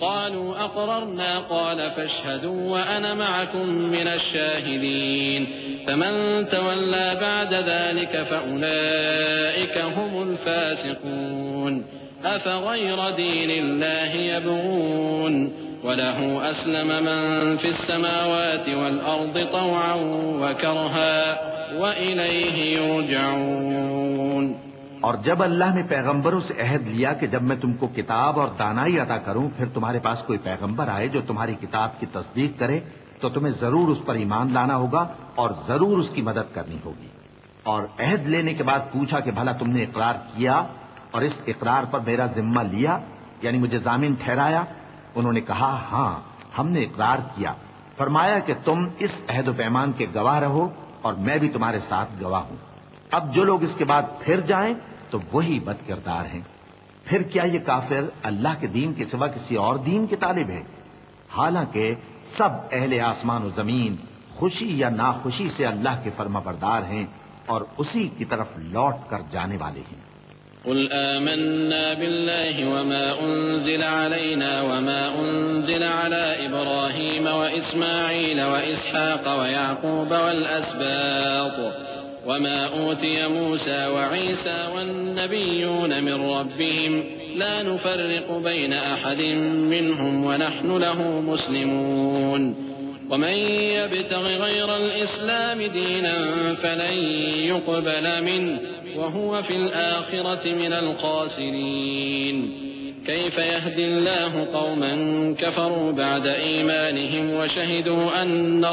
قالوا أقررنا قال فاشهدوا وأنا معكم من الشاهدين فمن تولى بعد ذلك فأولئك هم الفاسقون أفغير دين الله يبغون وله أسلم من في السماوات والأرض طوعا وكرها وإليه يرجعون۔ اور جب اللہ نے پیغمبروں سے عہد لیا کہ جب میں تم کو کتاب اور دانائی عطا کروں پھر تمہارے پاس کوئی پیغمبر آئے جو تمہاری کتاب کی تصدیق کرے تو تمہیں ضرور اس پر ایمان لانا ہوگا اور ضرور اس کی مدد کرنی ہوگی۔ اور عہد لینے کے بعد پوچھا کہ بھلا تم نے اقرار کیا اور اس اقرار پر میرا ذمہ لیا، یعنی مجھے ضامن ٹھہرایا؟ انہوں نے کہا ہاں ہم نے اقرار کیا۔ فرمایا کہ تم اس عہد و پیمان کے گواہ رہو اور میں بھی تمہارے ساتھ گواہ ہوں۔ اب جو لوگ اس کے بعد پھر جائیں تو وہی بد کردار ہیں۔ پھر کیا یہ کافر اللہ کے دین کے سوا کسی اور دین کے طالب ہیں؟ حالانکہ سب اہل آسمان و زمین خوشی یا ناخوشی سے اللہ کے فرما بردار ہیں اور اسی کی طرف لوٹ کر جانے والے ہیں۔ قل آمنا بالله وما أنزل علينا وما أنزل على إبراهيم وإسماعيل وإسحاق ويعقوب والأسباط وما أوتي موسى وعيسى والنبيون من ربهم لا نفرق بين أحد منهم ونحن له مسلمون ومن يبتغ غير الإسلام دينا فلن يقبل منه وهو في الآخرة من الخاسرين كيف يهدي الله قوما كفروا بعد إيمانهم وشهدوا أن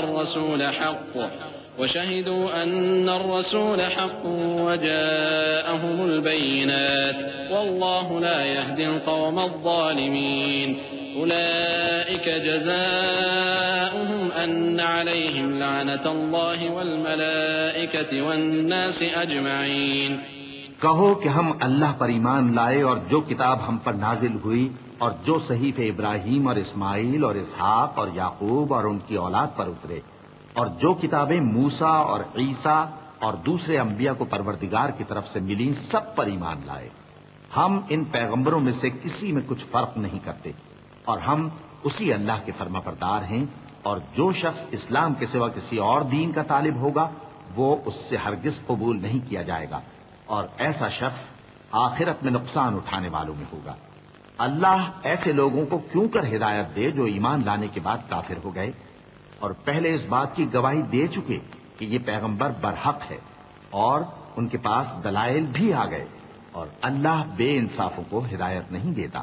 الرسول حق وجاءهم البينات والله لا يهدي القوم الظالمين أولئك جزاؤهم أن عليهم لعنة الله والملائكة والناس أجمعين کہو کہ ہم اللہ پر ایمان لائے اور جو کتاب ہم پر نازل ہوئی اور جو صحیفے ابراہیم اور اسماعیل اور اسحاق اور یعقوب اور ان کی اولاد پر اترے اور جو کتابیں موسیٰ اور عیسیٰ اور دوسرے انبیاء کو پروردگار کی طرف سے ملیں سب پر ایمان لائے. ہم ان پیغمبروں میں سے کسی میں کچھ فرق نہیں کرتے اور ہم اسی اللہ کے فرما بردار ہیں، اور جو شخص اسلام کے سوا کسی اور دین کا طالب ہوگا وہ اس سے ہرگز قبول نہیں کیا جائے گا، اور ایسا شخص آخرت میں نقصان اٹھانے والوں میں ہوگا. اللہ ایسے لوگوں کو کیوں کر ہدایت دے جو ایمان لانے کے بعد کافر ہو گئے اور پہلے اس بات کی گواہی دے چکے کہ یہ پیغمبر برحق ہے اور ان کے پاس دلائل بھی آ گئے، اور اللہ بے انصافوں کو ہدایت نہیں دیتا.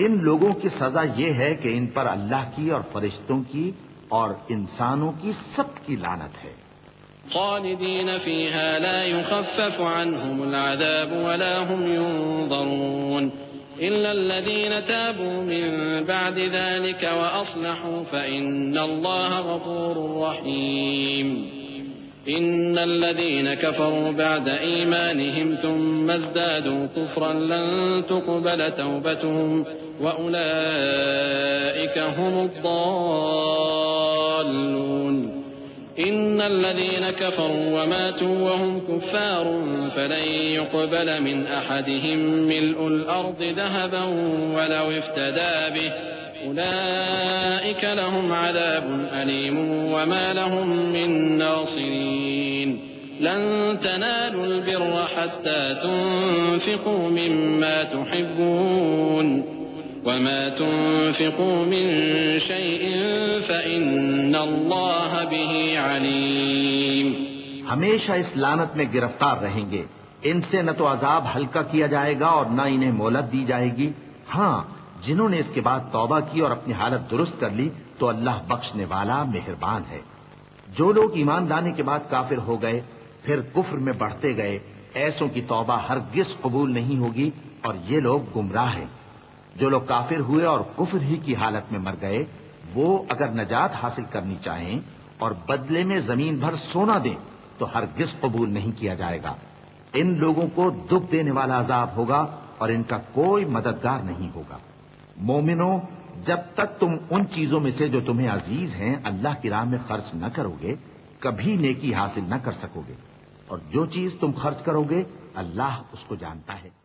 ان لوگوں کی سزا یہ ہے کہ ان پر اللہ کی اور فرشتوں کی اور انسانوں کی سب کی لعنت ہے. خالدین فیہا لا یخفف عنہم العذاب ولا هم ينظرون إلا الذين تابوا من بعد ذلك وأصلحوا فإن الله غفور رحيم. إن الذين كفروا بعد إيمانهم ثم ازدادوا كفرا لن تقبل توبتهم وأولئك هم الضالون. إن الذين كفروا وماتوا وهم كفار فلن يقبل من أحدهم ملء الأرض ذهبا ولو افتدى به أولئك لهم عذاب أليم وما لهم من ناصرين. لن تنالوا البر حتى تنفقوا مما تحبون وما تنفقوا من شيء فإن الله به عليم. ہمیشہ اس لعنت میں گرفتار رہیں گے. ان سے نہ تو عذاب ہلکا کیا جائے گا اور نہ انہیں مہلت دی جائے گی. ہاں، جنہوں نے اس کے بعد توبہ کی اور اپنی حالت درست کر لی تو اللہ بخشنے والا مہربان ہے. جو لوگ ایمان لانے کے بعد کافر ہو گئے پھر کفر میں بڑھتے گئے، ایسوں کی توبہ ہرگز قبول نہیں ہوگی اور یہ لوگ گمراہ ہیں. جو لوگ کافر ہوئے اور کفر ہی کی حالت میں مر گئے وہ اگر نجات حاصل کرنی چاہیں اور بدلے میں زمین بھر سونا دیں تو ہرگز قبول نہیں کیا جائے گا. ان لوگوں کو دکھ دینے والا عذاب ہوگا اور ان کا کوئی مددگار نہیں ہوگا. مومنوں، جب تک تم ان چیزوں میں سے جو تمہیں عزیز ہیں اللہ کی راہ میں خرچ نہ کرو گے کبھی نیکی حاصل نہ کر سکو گے، اور جو چیز تم خرچ کرو گے اللہ اس کو جانتا ہے.